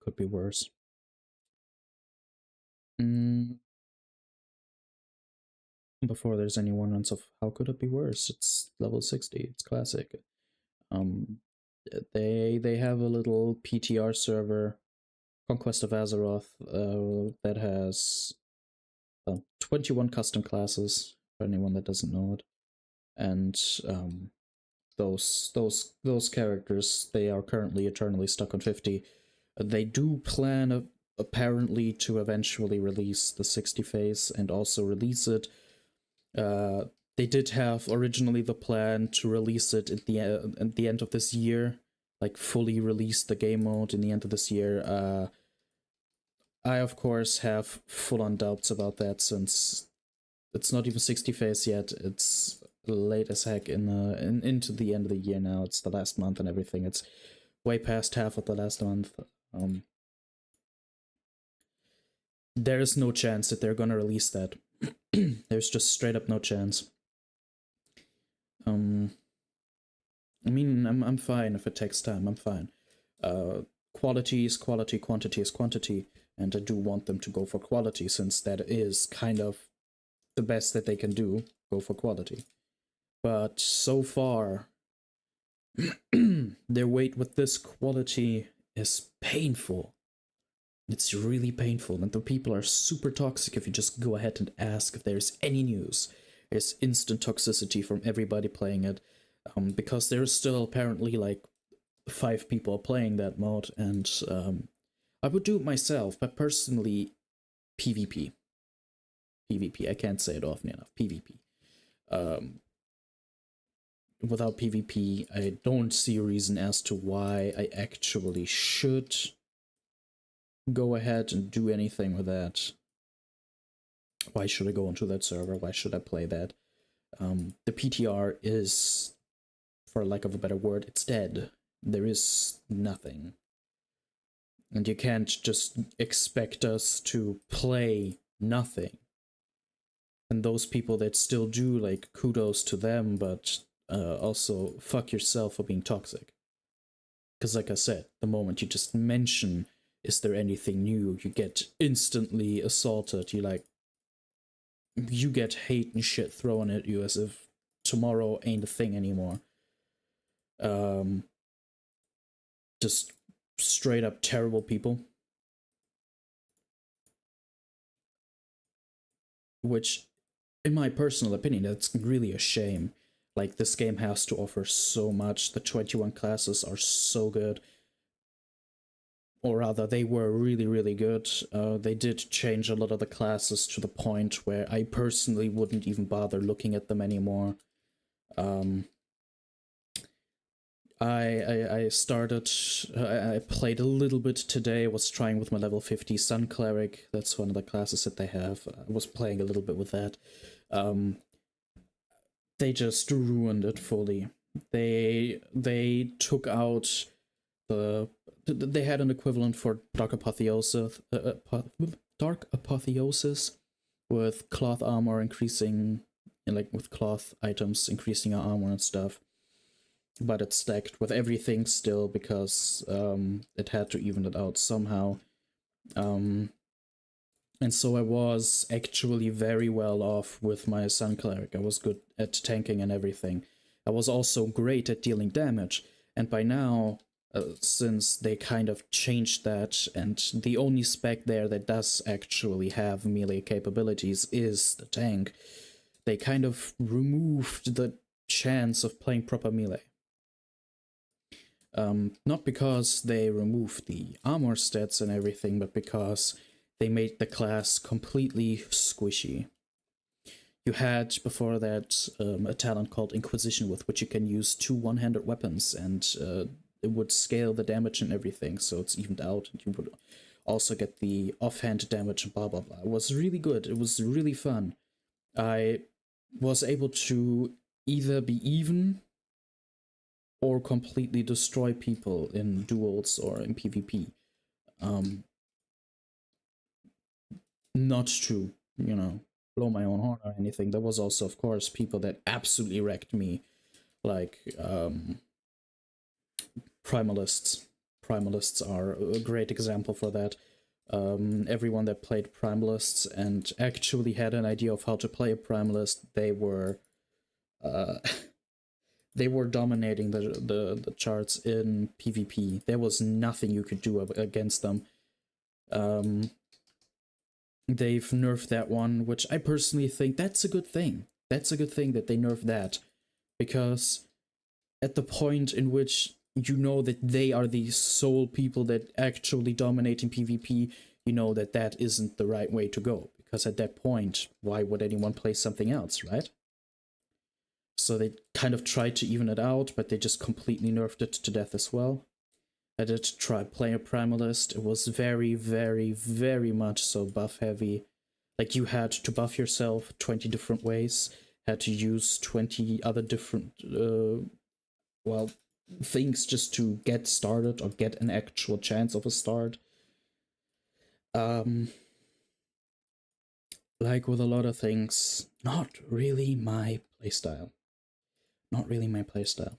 Could be worse. Before there's any wonders of how could it be worse, it's level 60. It's Classic. They have a little PTR server, Conquest of Azeroth, that has 21 custom classes for anyone that doesn't know it, and those characters, they are currently eternally stuck on 50. They do plan apparently to eventually release the 60 phase and also release it. They did have originally the plan to release it at the end of this year, like fully release the game mode in the end of this year. I of course have full-on doubts about that, since it's not even 60 phase yet. It's late as heck into the end of the year now. It's the last month and everything. It's way past half of the last month. There is no chance that they're gonna release that. There's just straight up no chance. I mean, I'm fine if it takes time. I'm fine. Quality is quality, quantity is quantity, and I do want them to go for quality, since that is kind of the best that they can do. Go for quality. But so far, their wait with this quality is painful. It's really painful, and the people are super toxic if you just go ahead and ask if there's any news. There's instant toxicity from everybody playing it, because there's still apparently like 5 people playing that mode, and I would do it myself, but personally, PvP. PvP, I can't say it often enough. PvP. Without PvP, I don't see a reason as to why I actually should go ahead and do anything with that. Why should I go into that server? Why should I play that? The PTR is, for lack of a better word, it's dead. There is nothing. And you can't just expect us to play nothing. And those people that still do, like, kudos to them, but also fuck yourself for being toxic. Because like I said, the moment you just mention, is there anything new, you get instantly assaulted. You get hate and shit thrown at you as if tomorrow ain't a thing anymore. Just straight up terrible people. Which, in my personal opinion, that's really a shame. Like, this game has to offer so much. The 21 classes are so good. Or rather, they were really, really good. They did change a lot of the classes to the point where I personally wouldn't even bother looking at them anymore. I started, I played a little bit today. I was trying with my level 50 Sun Cleric. That's one of the classes that they have. I was playing a little bit with that. They just ruined it fully. They took out they had an equivalent for Dark Apotheosis, Dark Apotheosis, with cloth armor increasing, like with cloth items increasing our armor and stuff. But it's stacked with everything still because it had to even it out somehow. And so I was actually very well off with my Sun Cleric. I was good at tanking and everything. I was also great at dealing damage. And by now, since they kind of changed that, and the only spec there that does actually have melee capabilities is the tank, they kind of removed the chance of playing proper melee. Not because they removed the armor stats and everything, but because they made the class completely squishy. You had before that a talent called Inquisition, with which you can use 2 one-handed weapons, and it would scale the damage and everything, so it's evened out, and you would also get the offhand damage and blah blah blah. It was really good. It was really fun. I was able to either be even or completely destroy people in duels or in PvP. Not to, blow my own horn or anything. There was also, of course, people that absolutely wrecked me, like Primalists. Primalists are a great example for that. Everyone that played Primalists and actually had an idea of how to play a Primalist, they were they were dominating the charts in PvP. There was nothing you could do against them. They've nerfed that one, which I personally think that's a good thing. That's a good thing that they nerfed that, because at the point in which you know that they are the sole people that actually dominate in PvP, you know that that isn't the right way to go, because at that point, why would anyone play something else, right? So they kind of tried to even it out, but they just completely nerfed it to death as well. I did try playing a Primalist. It was very, very, very much so buff heavy. Like, you had to buff yourself 20 different ways, had to use 20 other different, things just to get started or get an actual chance of a start. Like with a lot of things, not really my playstyle. Not really my playstyle.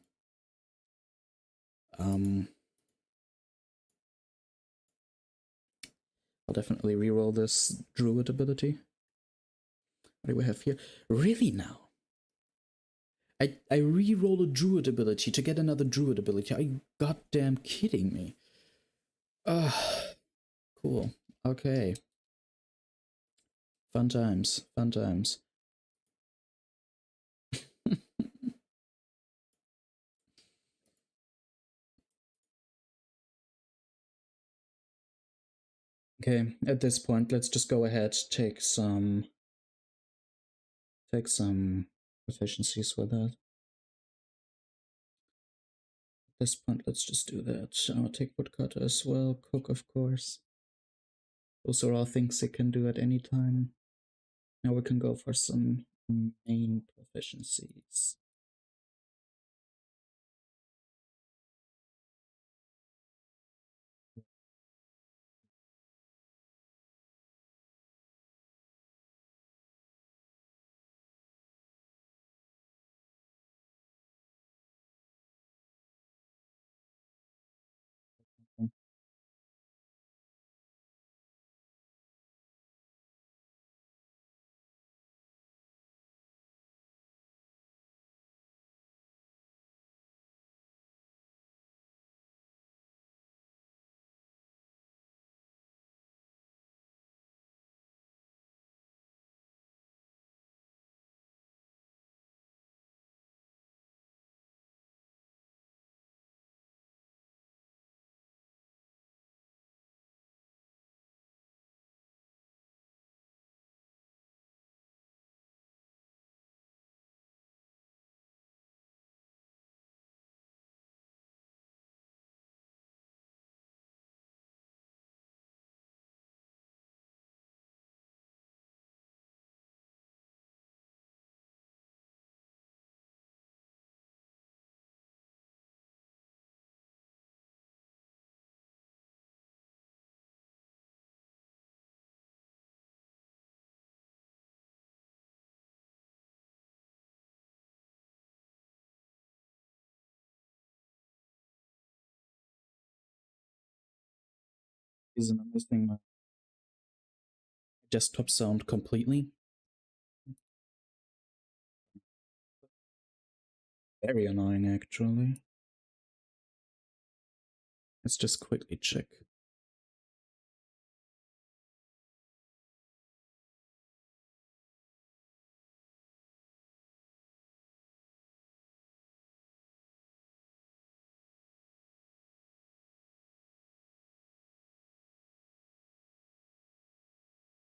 I'll definitely reroll this druid ability. What do we have here? Really now? I reroll a druid ability to get another druid ability. Are you goddamn kidding me? Cool. Okay. Fun times. Fun times. Okay, at this point, let's just go ahead, take some efficiencies with that. At this point, let's just do that. I'll take woodcutter as well, cook, of course. Those are all things it can do at any time. Now we can go for some main proficiencies. Reason I'm missing my desktop sound completely. Very annoying, actually. Let's just quickly check.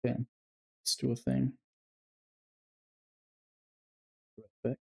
Okay, let's do a thing. Right back.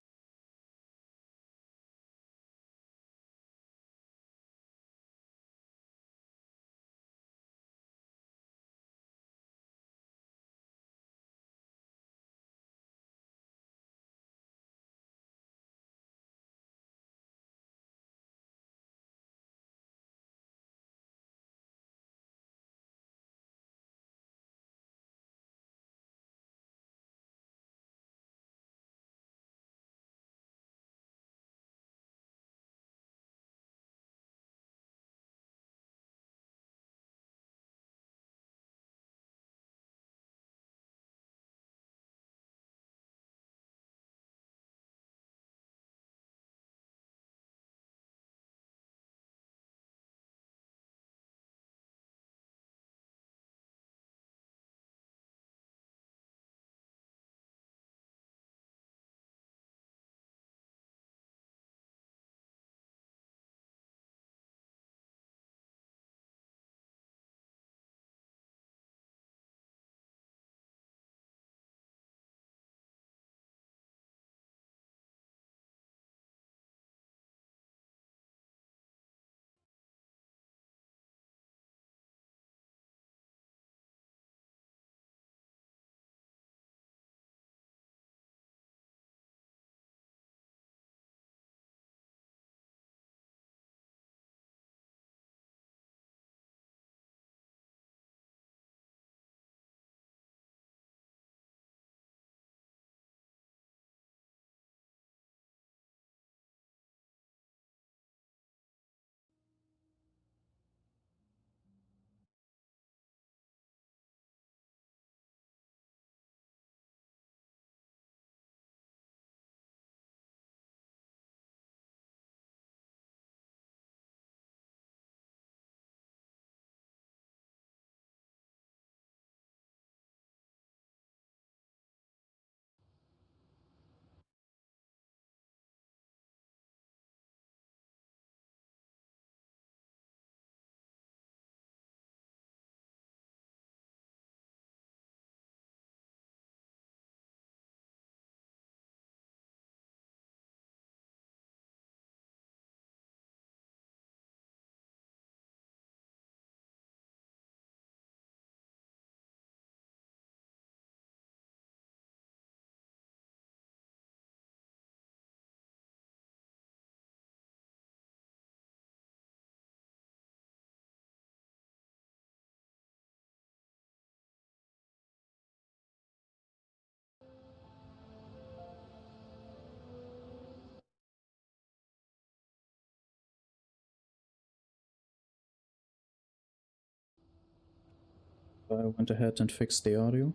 I went ahead and fixed the audio.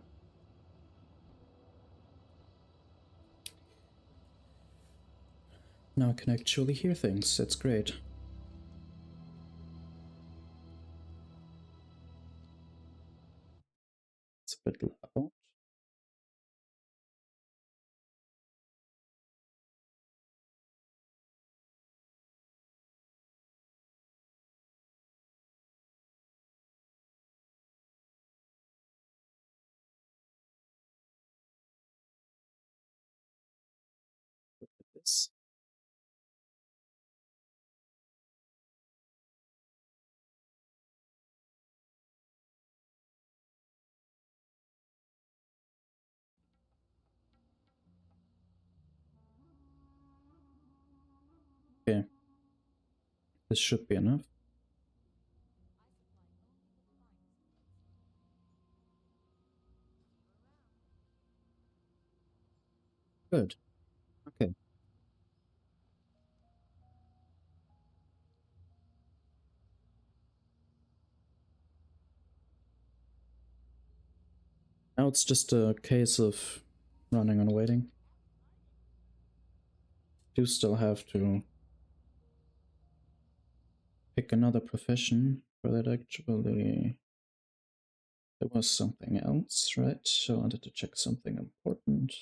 Now I can actually hear things. That's great. It's a bit loud. This. Okay, this should be enough. Good. Okay. Now it's just a case of running and waiting. Do still have to pick another profession for that actually. There was something else, right? I wanted to check something important.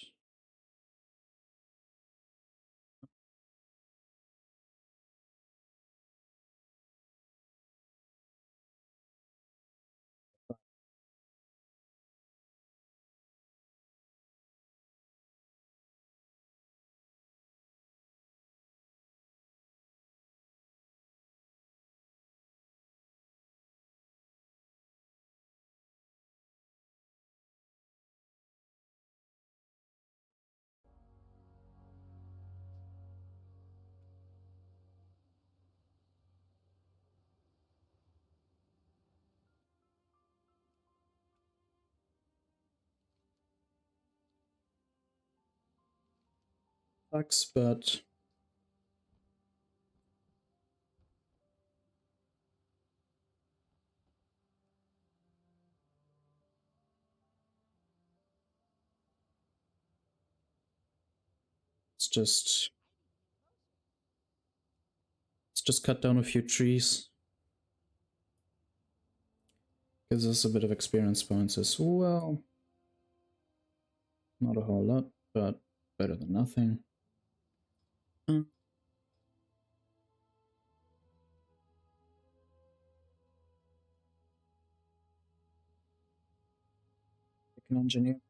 Sucks, but let's just cut down a few trees. Gives us a bit of experience points as well. Not a whole lot, but better than nothing. Pick an engineer.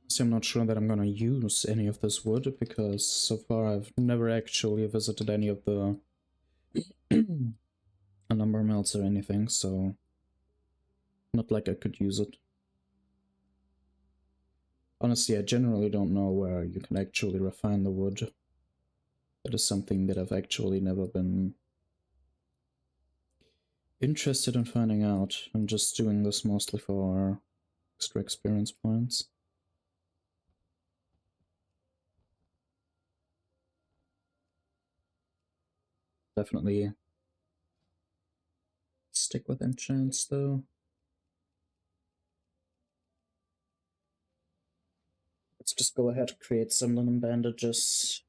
So I'm not sure that I'm gonna use any of this wood, because so far I've never actually visited any of the lumber mills or anything, so not like I could use it. Honestly, I generally don't know where you can actually refine the wood. That is something that I've actually never been interested in finding out. I'm just doing this mostly for extra experience points. Definitely stick with enchants though. Let's just go ahead and create some linen bandages.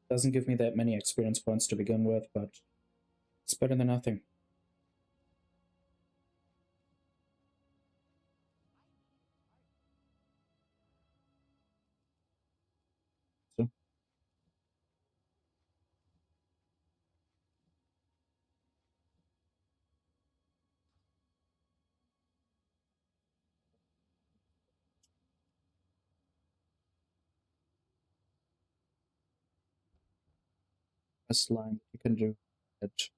Doesn't give me that many experience points to begin with, but it's better than nothing. So, best line you can do. It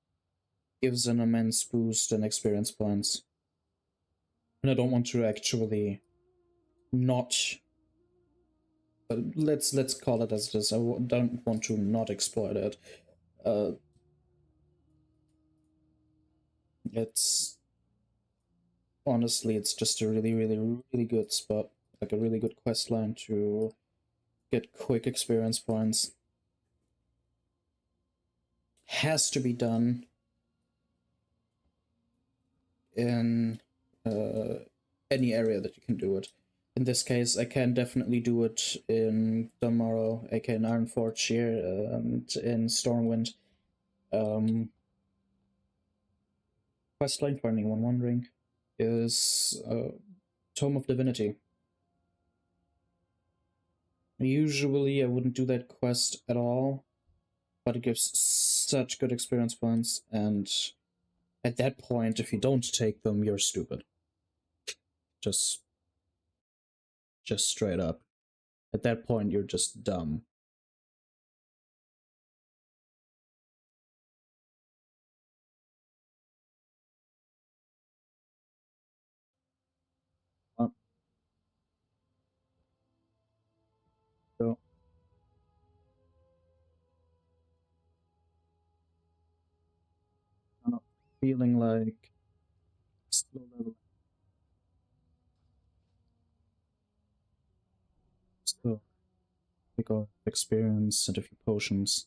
gives an immense boost in experience points. And I don't want to actually not, but let's call it as it is. I don't want to not exploit it. It's honestly, it's just a really good spot, like a really good quest line to get quick experience points. has to be done in any area that you can do it. In this case, I can definitely do it in Dunmorrow, aka in Ironforge here, and in Stormwind. Questline, for anyone wondering, is Tome of Divinity. Usually I wouldn't do that quest at all, but it gives such good experience points, and at that point, if you don't take them, you're stupid. Just straight up. At that point, you're just dumb. So, feeling like slow level, so we got experience and a few potions.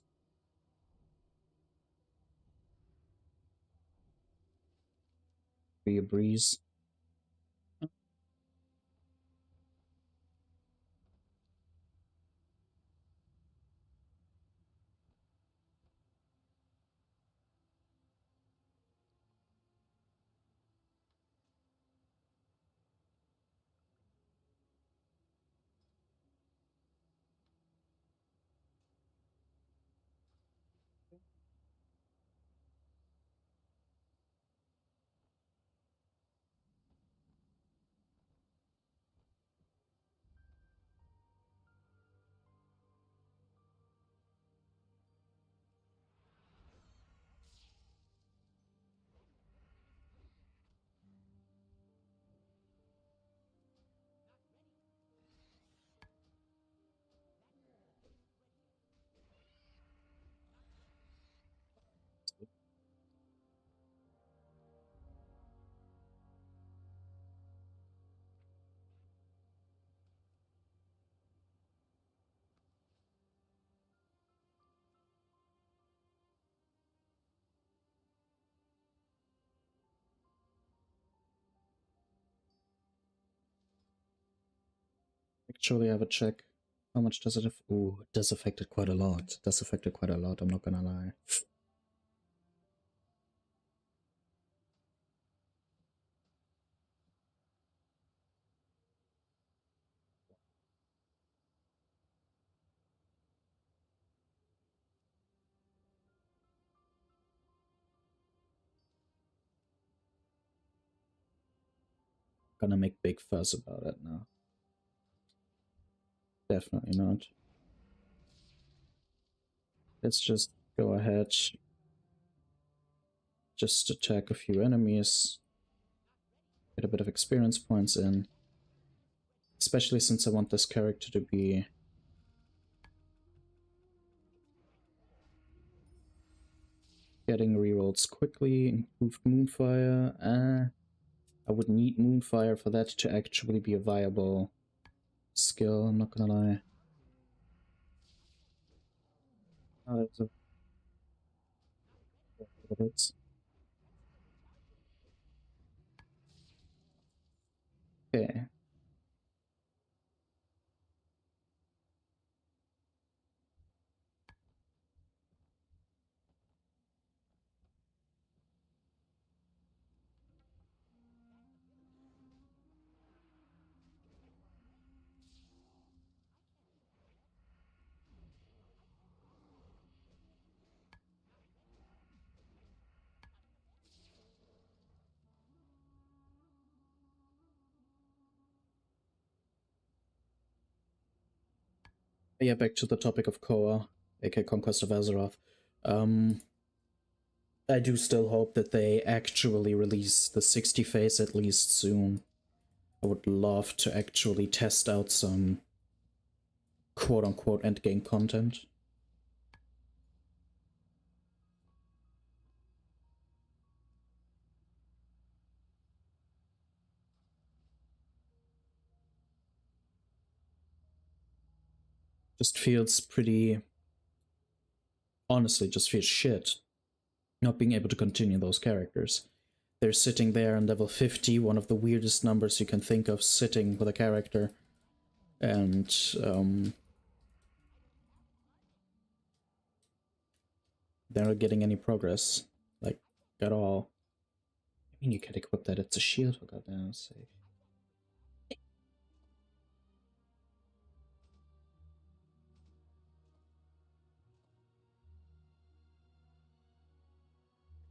Be a breeze. Actually, I have a check. How much does it? Ooh, it does affect it quite a lot. It does affect it quite a lot. I'm not gonna lie. Gonna make big fuss about it now. Definitely not. Let's just go ahead. Just attack a few enemies. Get a bit of experience points in. Especially since I want this character to be getting rerolls quickly. Improved Moonfire. I would need Moonfire for that to actually be a viable skill, I'm not gonna lie. Oh, that's a hits. Okay. Yeah, back to the topic of Koa, aka Conquest of Azeroth. I do still hope that they actually release the 60 phase at least soon. I would love to actually test out some quote-unquote endgame content. Just feels pretty... honestly, just feels shit not being able to continue those characters. They're sitting there on level 50, one of the weirdest numbers you can think of, sitting with a character, and they're not getting any progress, like, at all. I mean, you can equip that, it's a shield, for goddamn sake.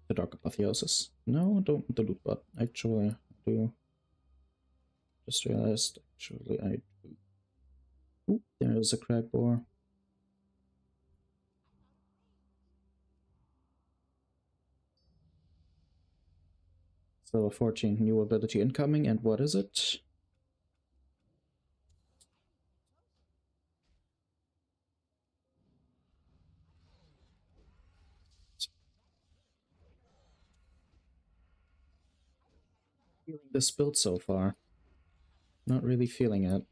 The Dark Apotheosis. No, I don't the loot bot. Actually, I do. Just realized, actually, I do. Ooh, there's a crag boar. So 14, new ability incoming, and what is it? Feeling this build so far. Not really feeling it.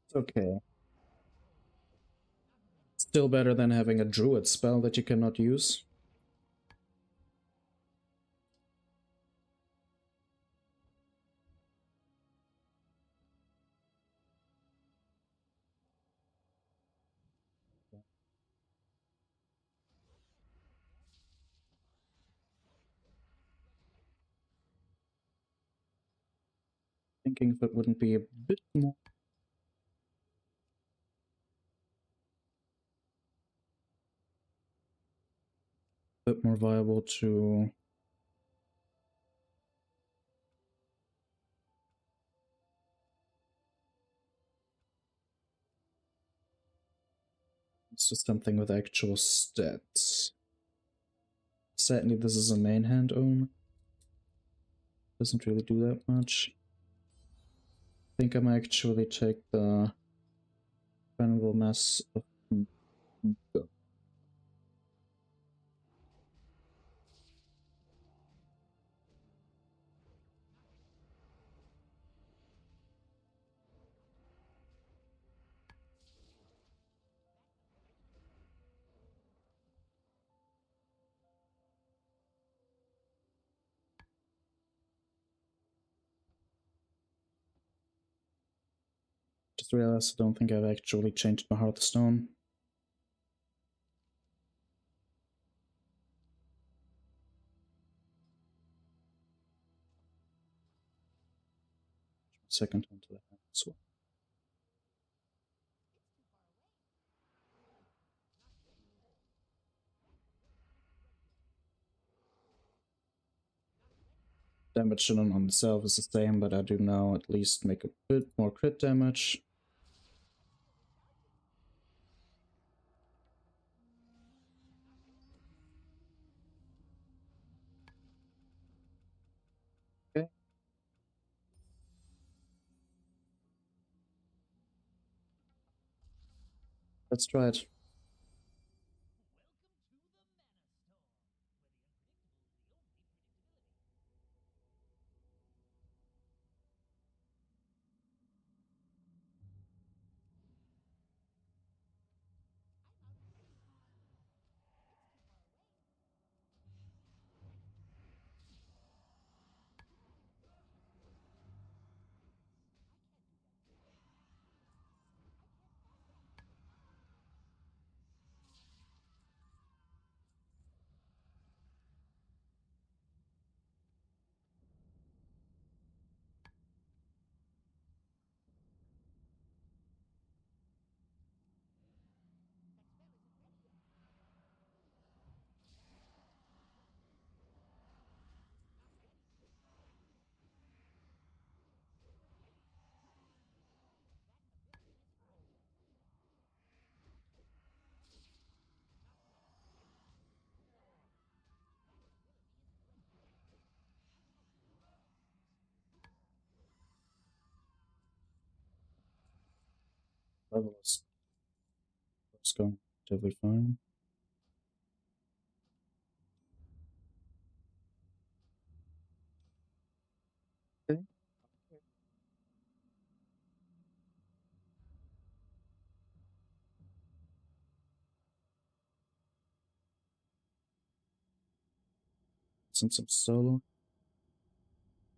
It's okay. Still better than having a druid spell that you cannot use. Thinking if it wouldn't be a bit more viable to it's just something with actual stats. Sadly, this is a main hand only. Doesn't really do that much. I think I might actually take the Venerable Mass of just realized I don't think I've actually changed my Hearthstone. Second onto the hand as well. Damage on itself is the same, but I do now at least make a bit more crit damage. Okay. Let's try it. Level is going relatively fine. Okay. Some solo.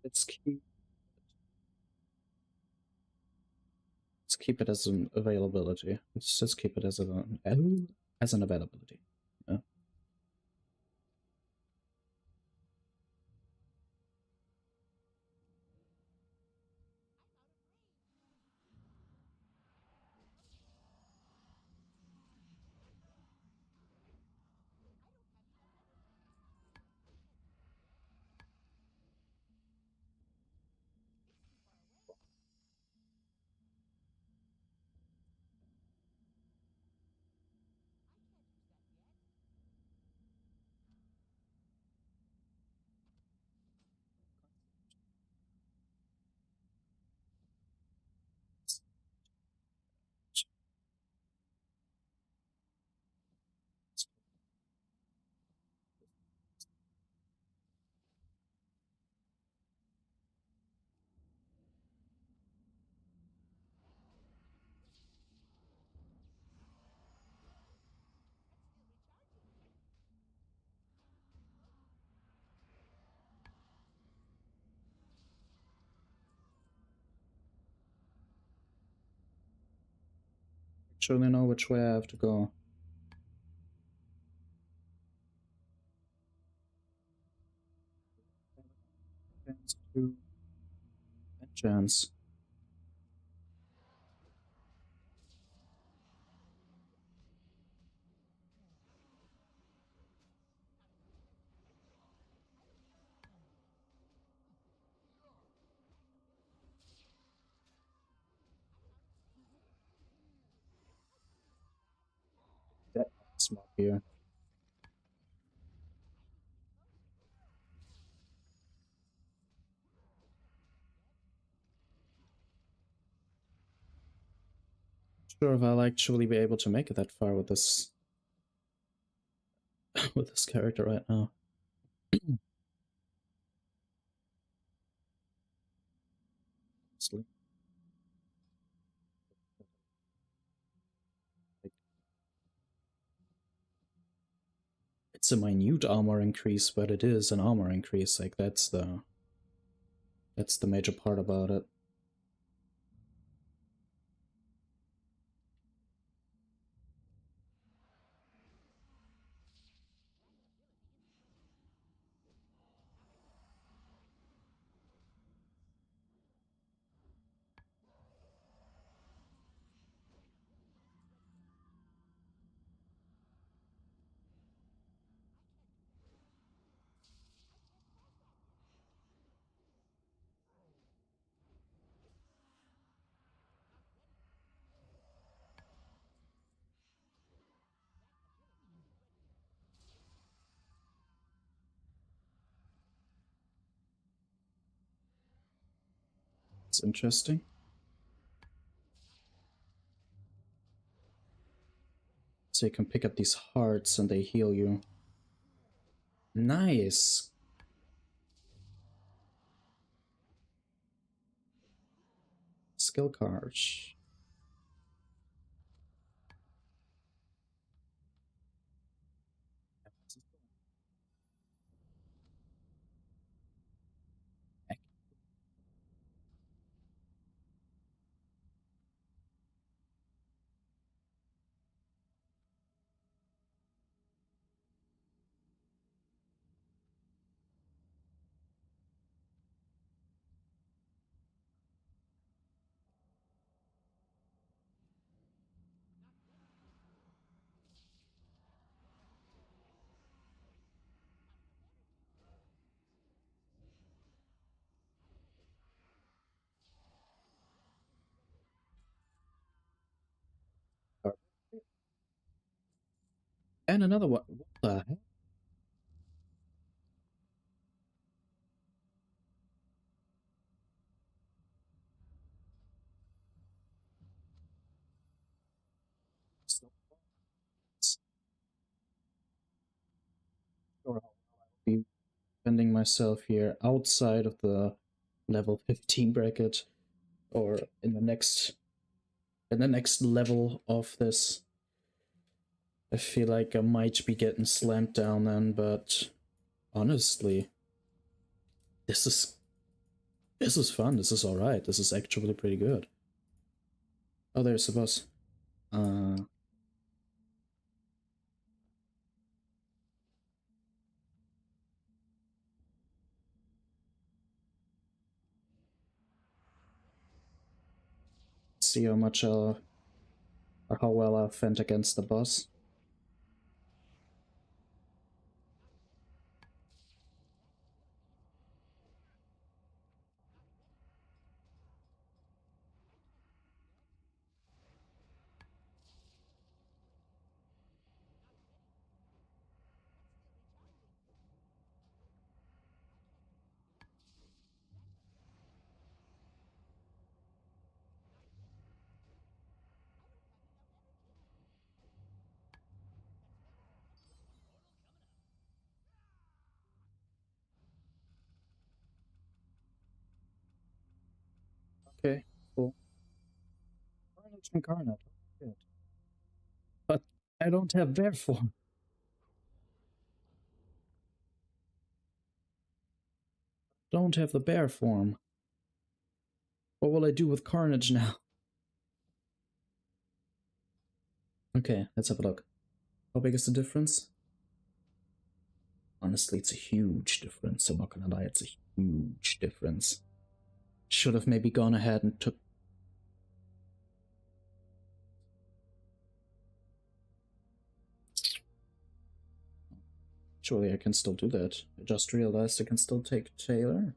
Let's keep it as an availability. Let's just keep it as an availability. Yeah. Actually know which way I have to go. Chance to chance. That smart here. Sure if I'll actually be able to make it that far with this with this character right now. It's a minute armor increase, but it is an armor increase. Like that's the major part about it. It's interesting. So you can pick up these hearts and they heal you. Nice. Skill cards. And another one. What the heck? be defending myself here outside of the level 15 bracket, or in the next level of this. I feel like I might be getting slammed down then, but honestly, this is fun. This is alright. This is actually pretty good. Oh, there's the boss. See how much or how well I'll fend against the boss. Okay, cool. Carnage Incarnate. Good. But I don't have bear form. Don't have the bear form. What will I do with Carnage now? Okay, let's have a look. How big is the difference? Honestly, it's a huge difference. I'm not gonna lie, it's a huge difference. Should have maybe gone ahead and took... Surely I can still do that. I just realized I can still take Taylor.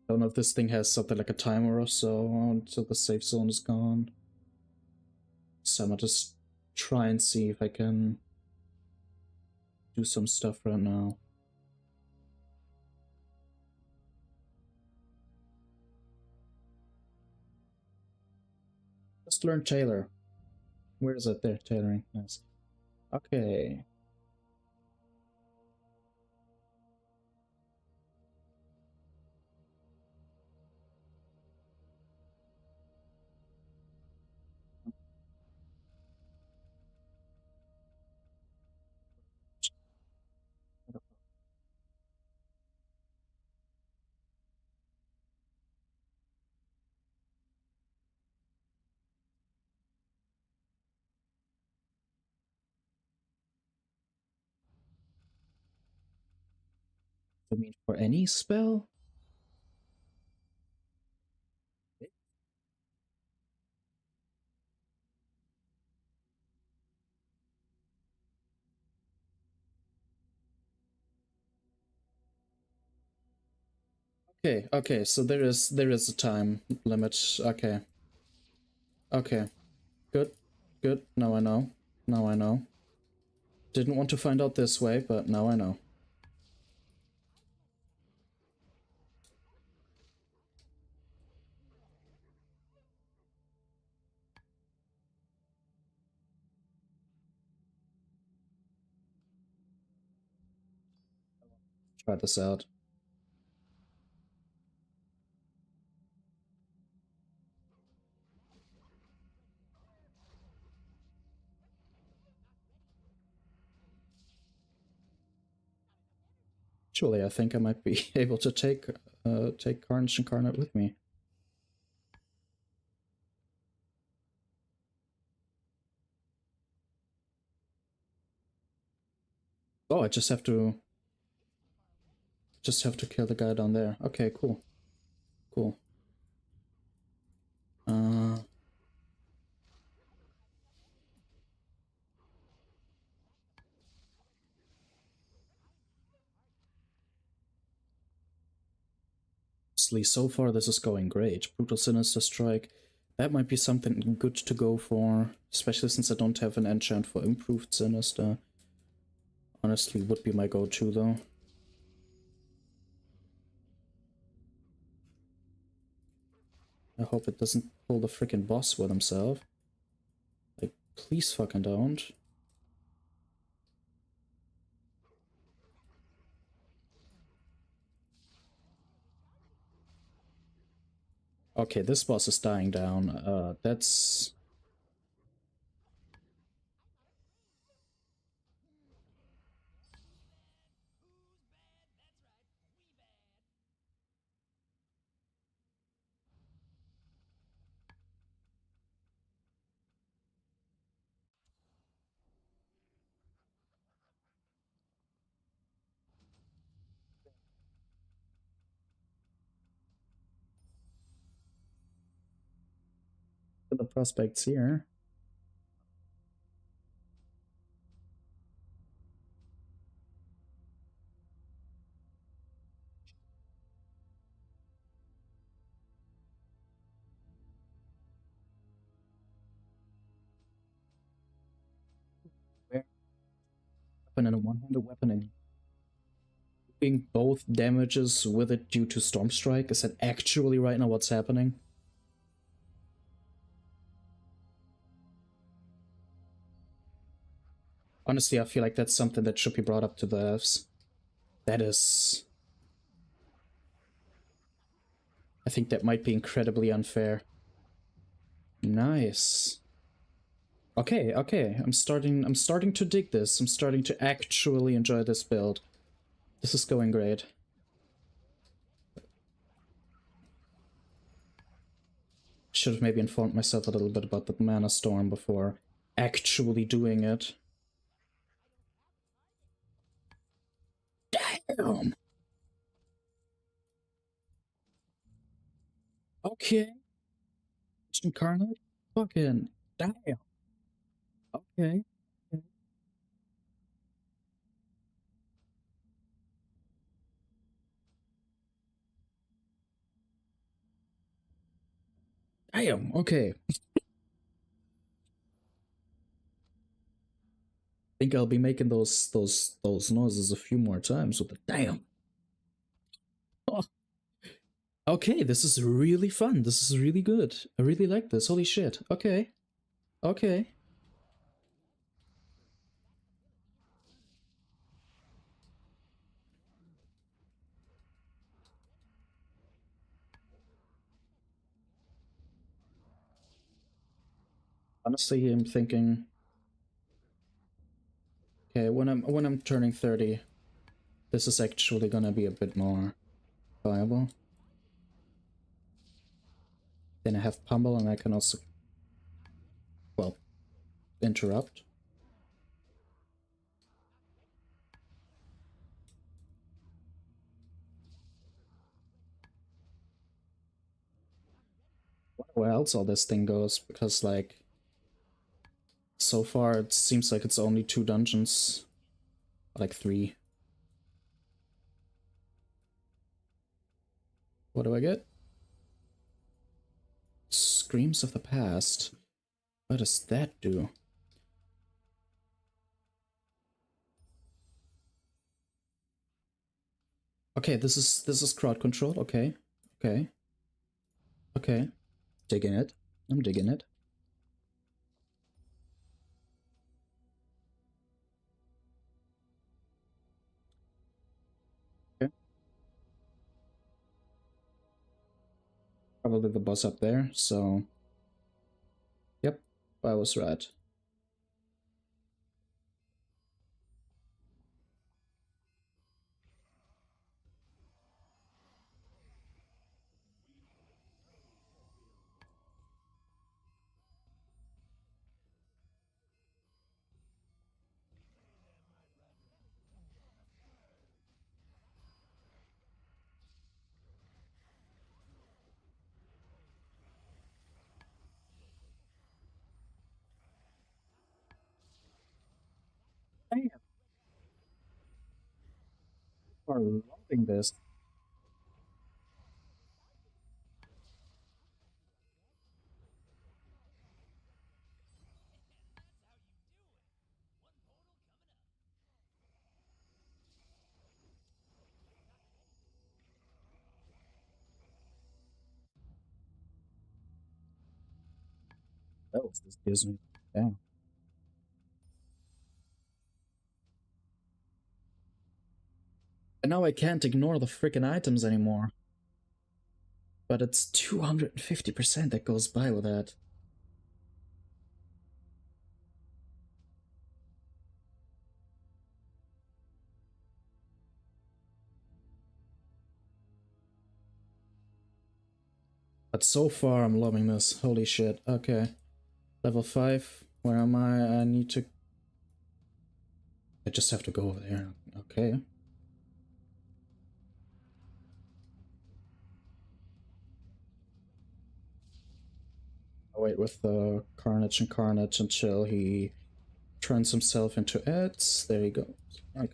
I don't know if this thing has something like a timer or so until the safe zone is gone. So I'm gonna just try and see if I can do some stuff right now. Just learn Taylor. Where is it? There, tailoring. Nice. Okay. I mean, for any spell? Okay, okay, so there is a time limit. Okay. Okay. Good. Good. Now I know. Now I know. Didn't want to find out this way, but now I know. Try this out. Surely I think I might be able to take Carnage Incarnate with me. Oh, I just have to kill the guy down there. Okay, cool. Cool. So far this is going great. Brutal Sinister Strike. That might be something good to go for, especially since I don't have an enchant for Improved Sinister. Honestly, would be my go-to though. I hope it doesn't pull the freaking boss with himself. Like, please fucking don't. Okay, this boss is dying down. That's... the prospects here. Weapon and a one-handed weapon and doing both damages with it due to Storm Strike? Is that actually right now what's happening? Honestly, I feel like that's something that should be brought up to the devs. That is... I think that might be incredibly unfair. Nice. Okay, okay. I'm starting to dig this. I'm starting to actually enjoy this build. This is going great. Should have maybe informed myself a little bit about the mana storm before actually doing it. Damn. Okay. Incarnate? Fucking damn. Okay. Damn. Okay. Think I'll be making those noises a few more times with the damn. Oh. Okay, this is really fun. This is really good. I really like this. Holy shit. Okay. Okay. Honestly, I'm thinking, okay, when I'm turning 30, this is actually gonna be a bit more viable. Then I have Pummel and I can also, well, interrupt. Where else all this thing goes, because like so far it seems like it's only 2 dungeons, like 3. What do I get? Screams of the Past. What does that do? Okay, this is crowd control. Okay. Okay. Okay. Digging it. I'm digging it. Okay. Probably the boss up there, so yep, I was right. Damn, are loving this. else this gives me. Damn. And now I can't ignore the freaking items anymore. But it's 250% that goes by with that. But so far I'm loving this. Holy shit. Okay. Level 5. Where am I? I need to... I just have to go over there. Okay. I'll wait with the Carnage and Carnage until he turns himself into Eds. There he goes. Okay.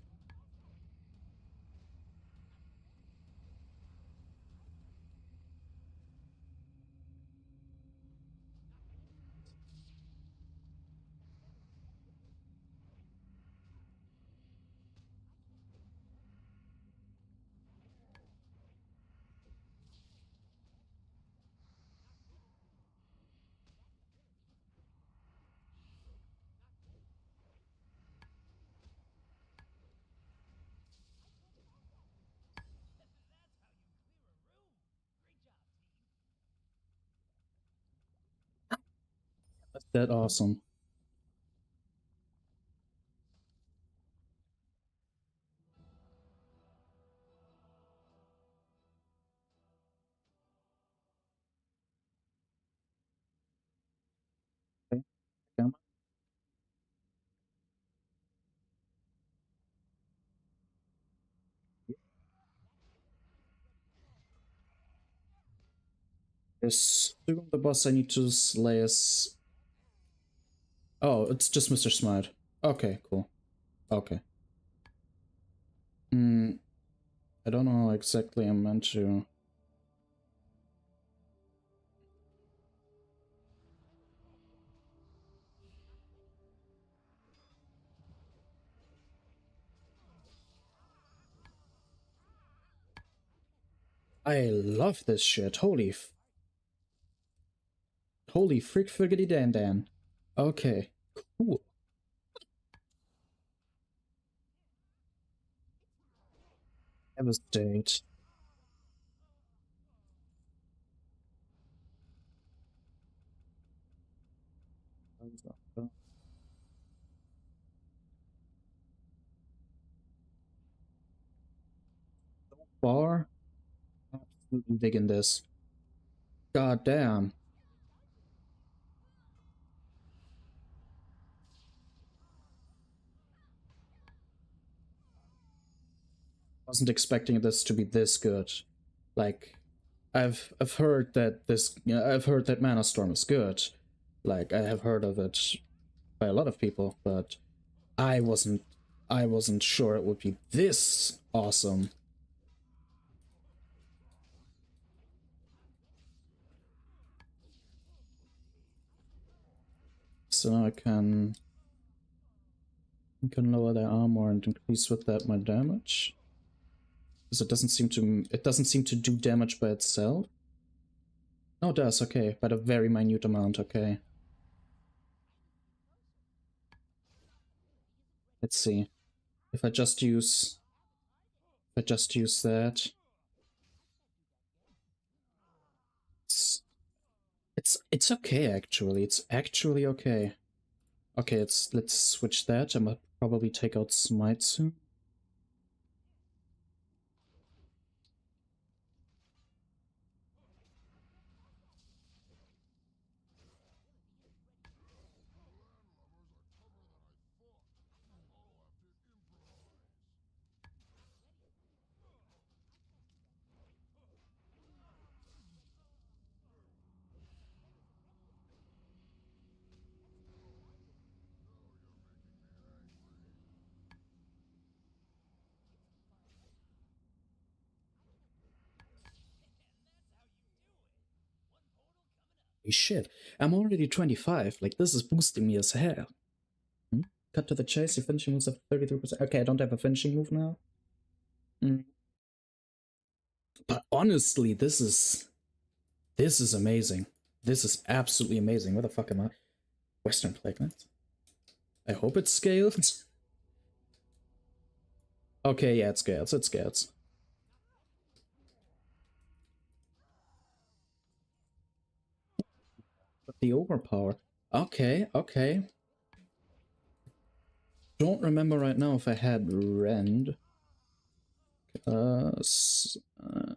That's that awesome. Okay. Come on. Assume the boss I need to slay is... Oh, it's just Mr. Smart. Okay, cool. Okay. I don't know how exactly I'm meant to... I love this shit. Holy frick friggity dan dan. Okay, cool. Devastate. So far, absolutely digging this. God damn. Wasn't expecting this to be this good. Like, I've heard that this, you know, I've heard that Mana Storm is good. Like, I have heard of it by a lot of people, but I wasn't sure it would be this awesome. So now I can lower their armor and increase with that my damage. Because it doesn't seem to do damage by itself. No, it does, okay, but a very minute amount, okay. Let's see. If I just use that. It's okay actually. It's actually okay. Okay, let's switch that. I'm gonna probably take out Smite soon. Holy shit, I'm already 25. Like, this is boosting me as hell. Cut to the chase, your finishing moves have 33%. Okay, I don't have a finishing move now. But honestly, this is amazing. This is absolutely amazing. Where the fuck am I? Western Plaguelands. I hope it scales. Okay, yeah, it scales. It scales. But the overpower. Okay, okay. Don't remember right now if I had Rend. Uh, uh,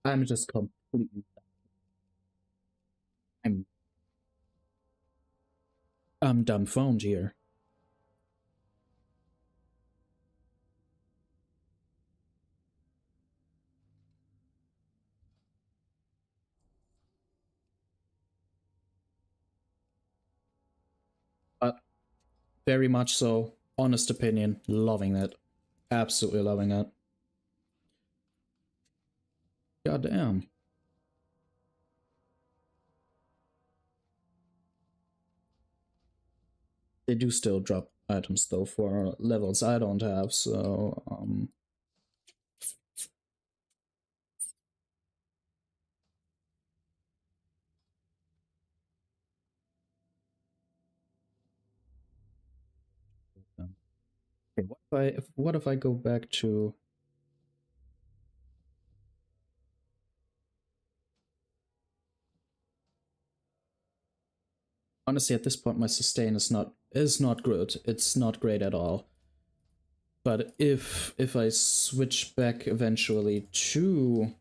I'm just completely. I'm I'm dumbfounded here. Very much so. Honest opinion. Loving it. Absolutely loving it. God damn. They do still drop items though for levels I don't have, so okay, what if I go back to honestly at this point my sustain is not good. It's not great at all. But if I switch back eventually to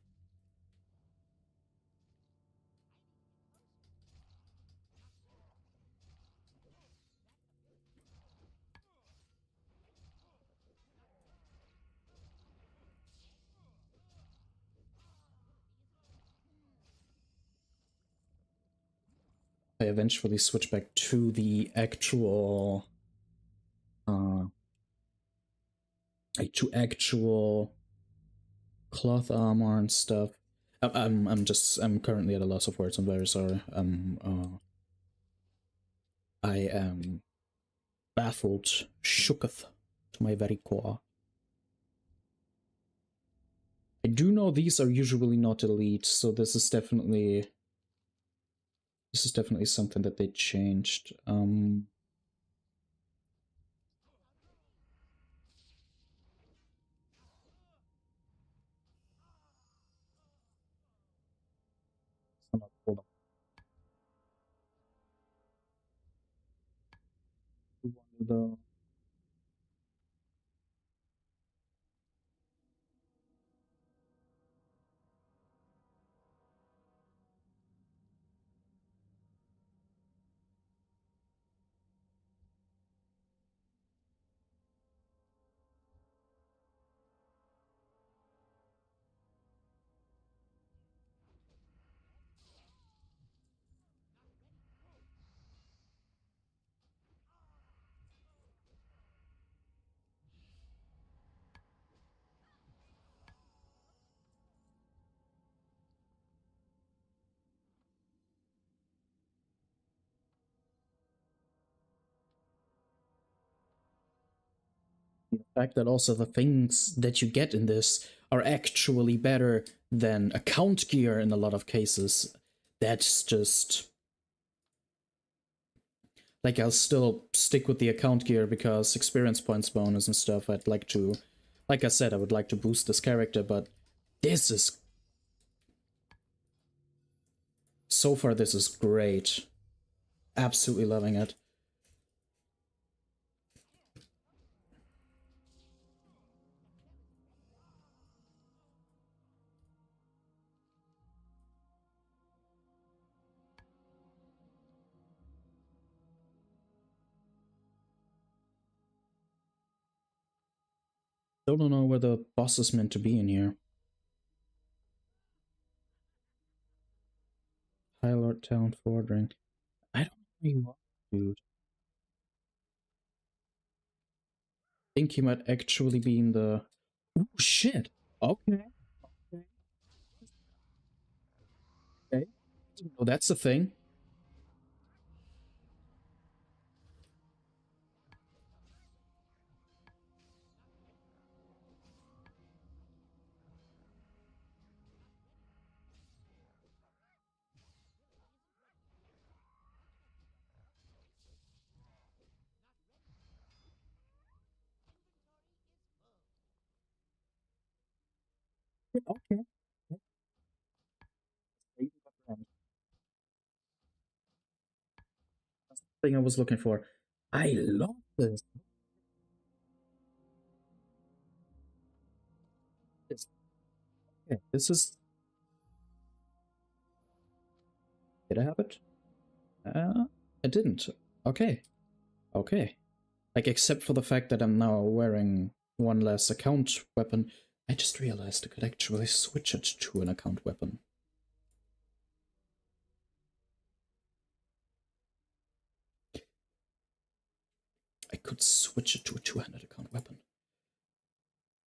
I eventually switch back to the actual actual cloth armor and stuff. I'm currently at a loss of words. I'm very sorry. I am baffled, shooketh to my very core. I do know these are usually not elite, so this is definitely something that they changed. Hold on. The fact that also the things that you get in this are actually better than account gear in a lot of cases. That's just like I'll still stick with the account gear because experience points bonus and stuff. I'd like to, like I said, I would like to boost this character, but this is so far this is great. Absolutely loving it. Still don't know where the boss is meant to be in here. High Lord Talent Fordring. I don't know where you are, dude. I think he might actually be in the. Oh shit! Okay. Okay. Okay. Oh, that's the thing. Okay. That's the thing I was looking for. I love this. Okay, this is. Did I have it? I didn't. Okay. Okay. Like, except for the fact that I'm now wearing one less account weapon, I just realized I could actually switch it to an account weapon. I could switch it to a two-handed account weapon.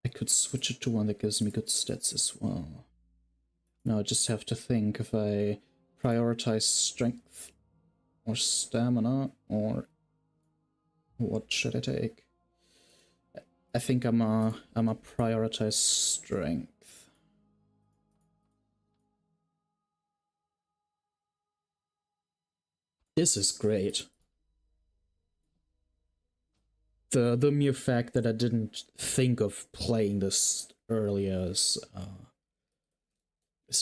I could switch it to one that gives me good stats as well. Now I just have to think if I prioritize strength or stamina, or what should I take? I think I'm a prioritize strength. This is great. The mere fact that I didn't think of playing this earlier is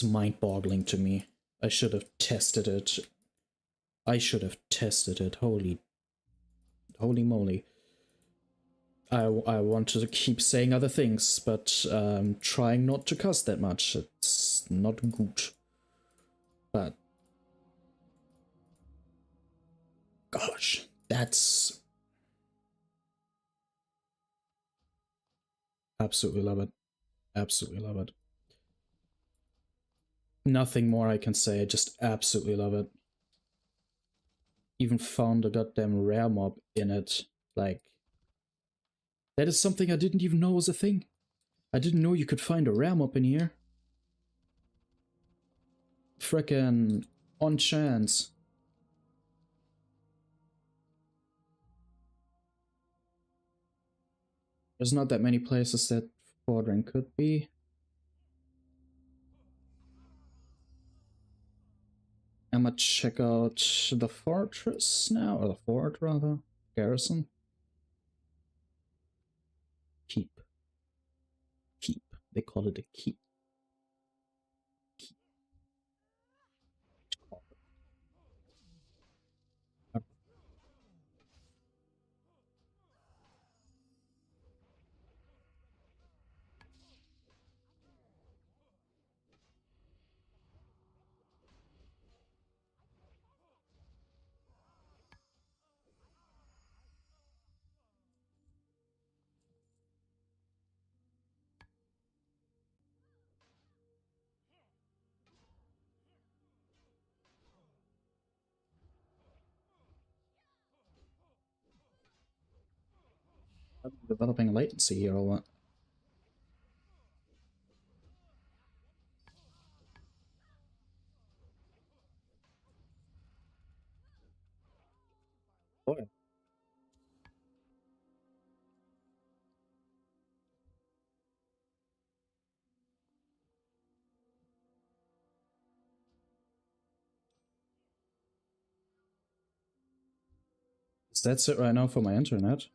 mind-boggling to me. I should have tested it. I should have tested it. Holy moly. I want to keep saying other things, but trying not to cuss that much. It's not good. But gosh, that's absolutely love it. Absolutely love it. Nothing more I can say. I just absolutely love it. Even found a goddamn rare mob in it. Like, that is something I didn't even know was a thing. I didn't know you could find a rare mob in here. Frickin' on chance. There's not that many places that bordering could be. I'm gonna check out the fortress now, or the fort rather. Garrison. Keep. Keep. They call it a keep. Keep. Developing latency here or what? Boy. That's it right now for my internet.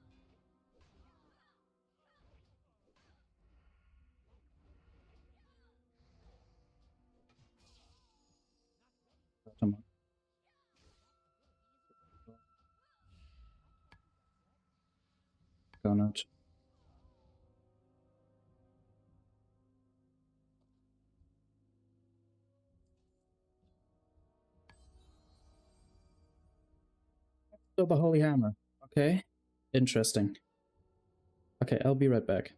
Donut. So the Holy Hammer. Okay. Interesting. Okay, I'll be right back.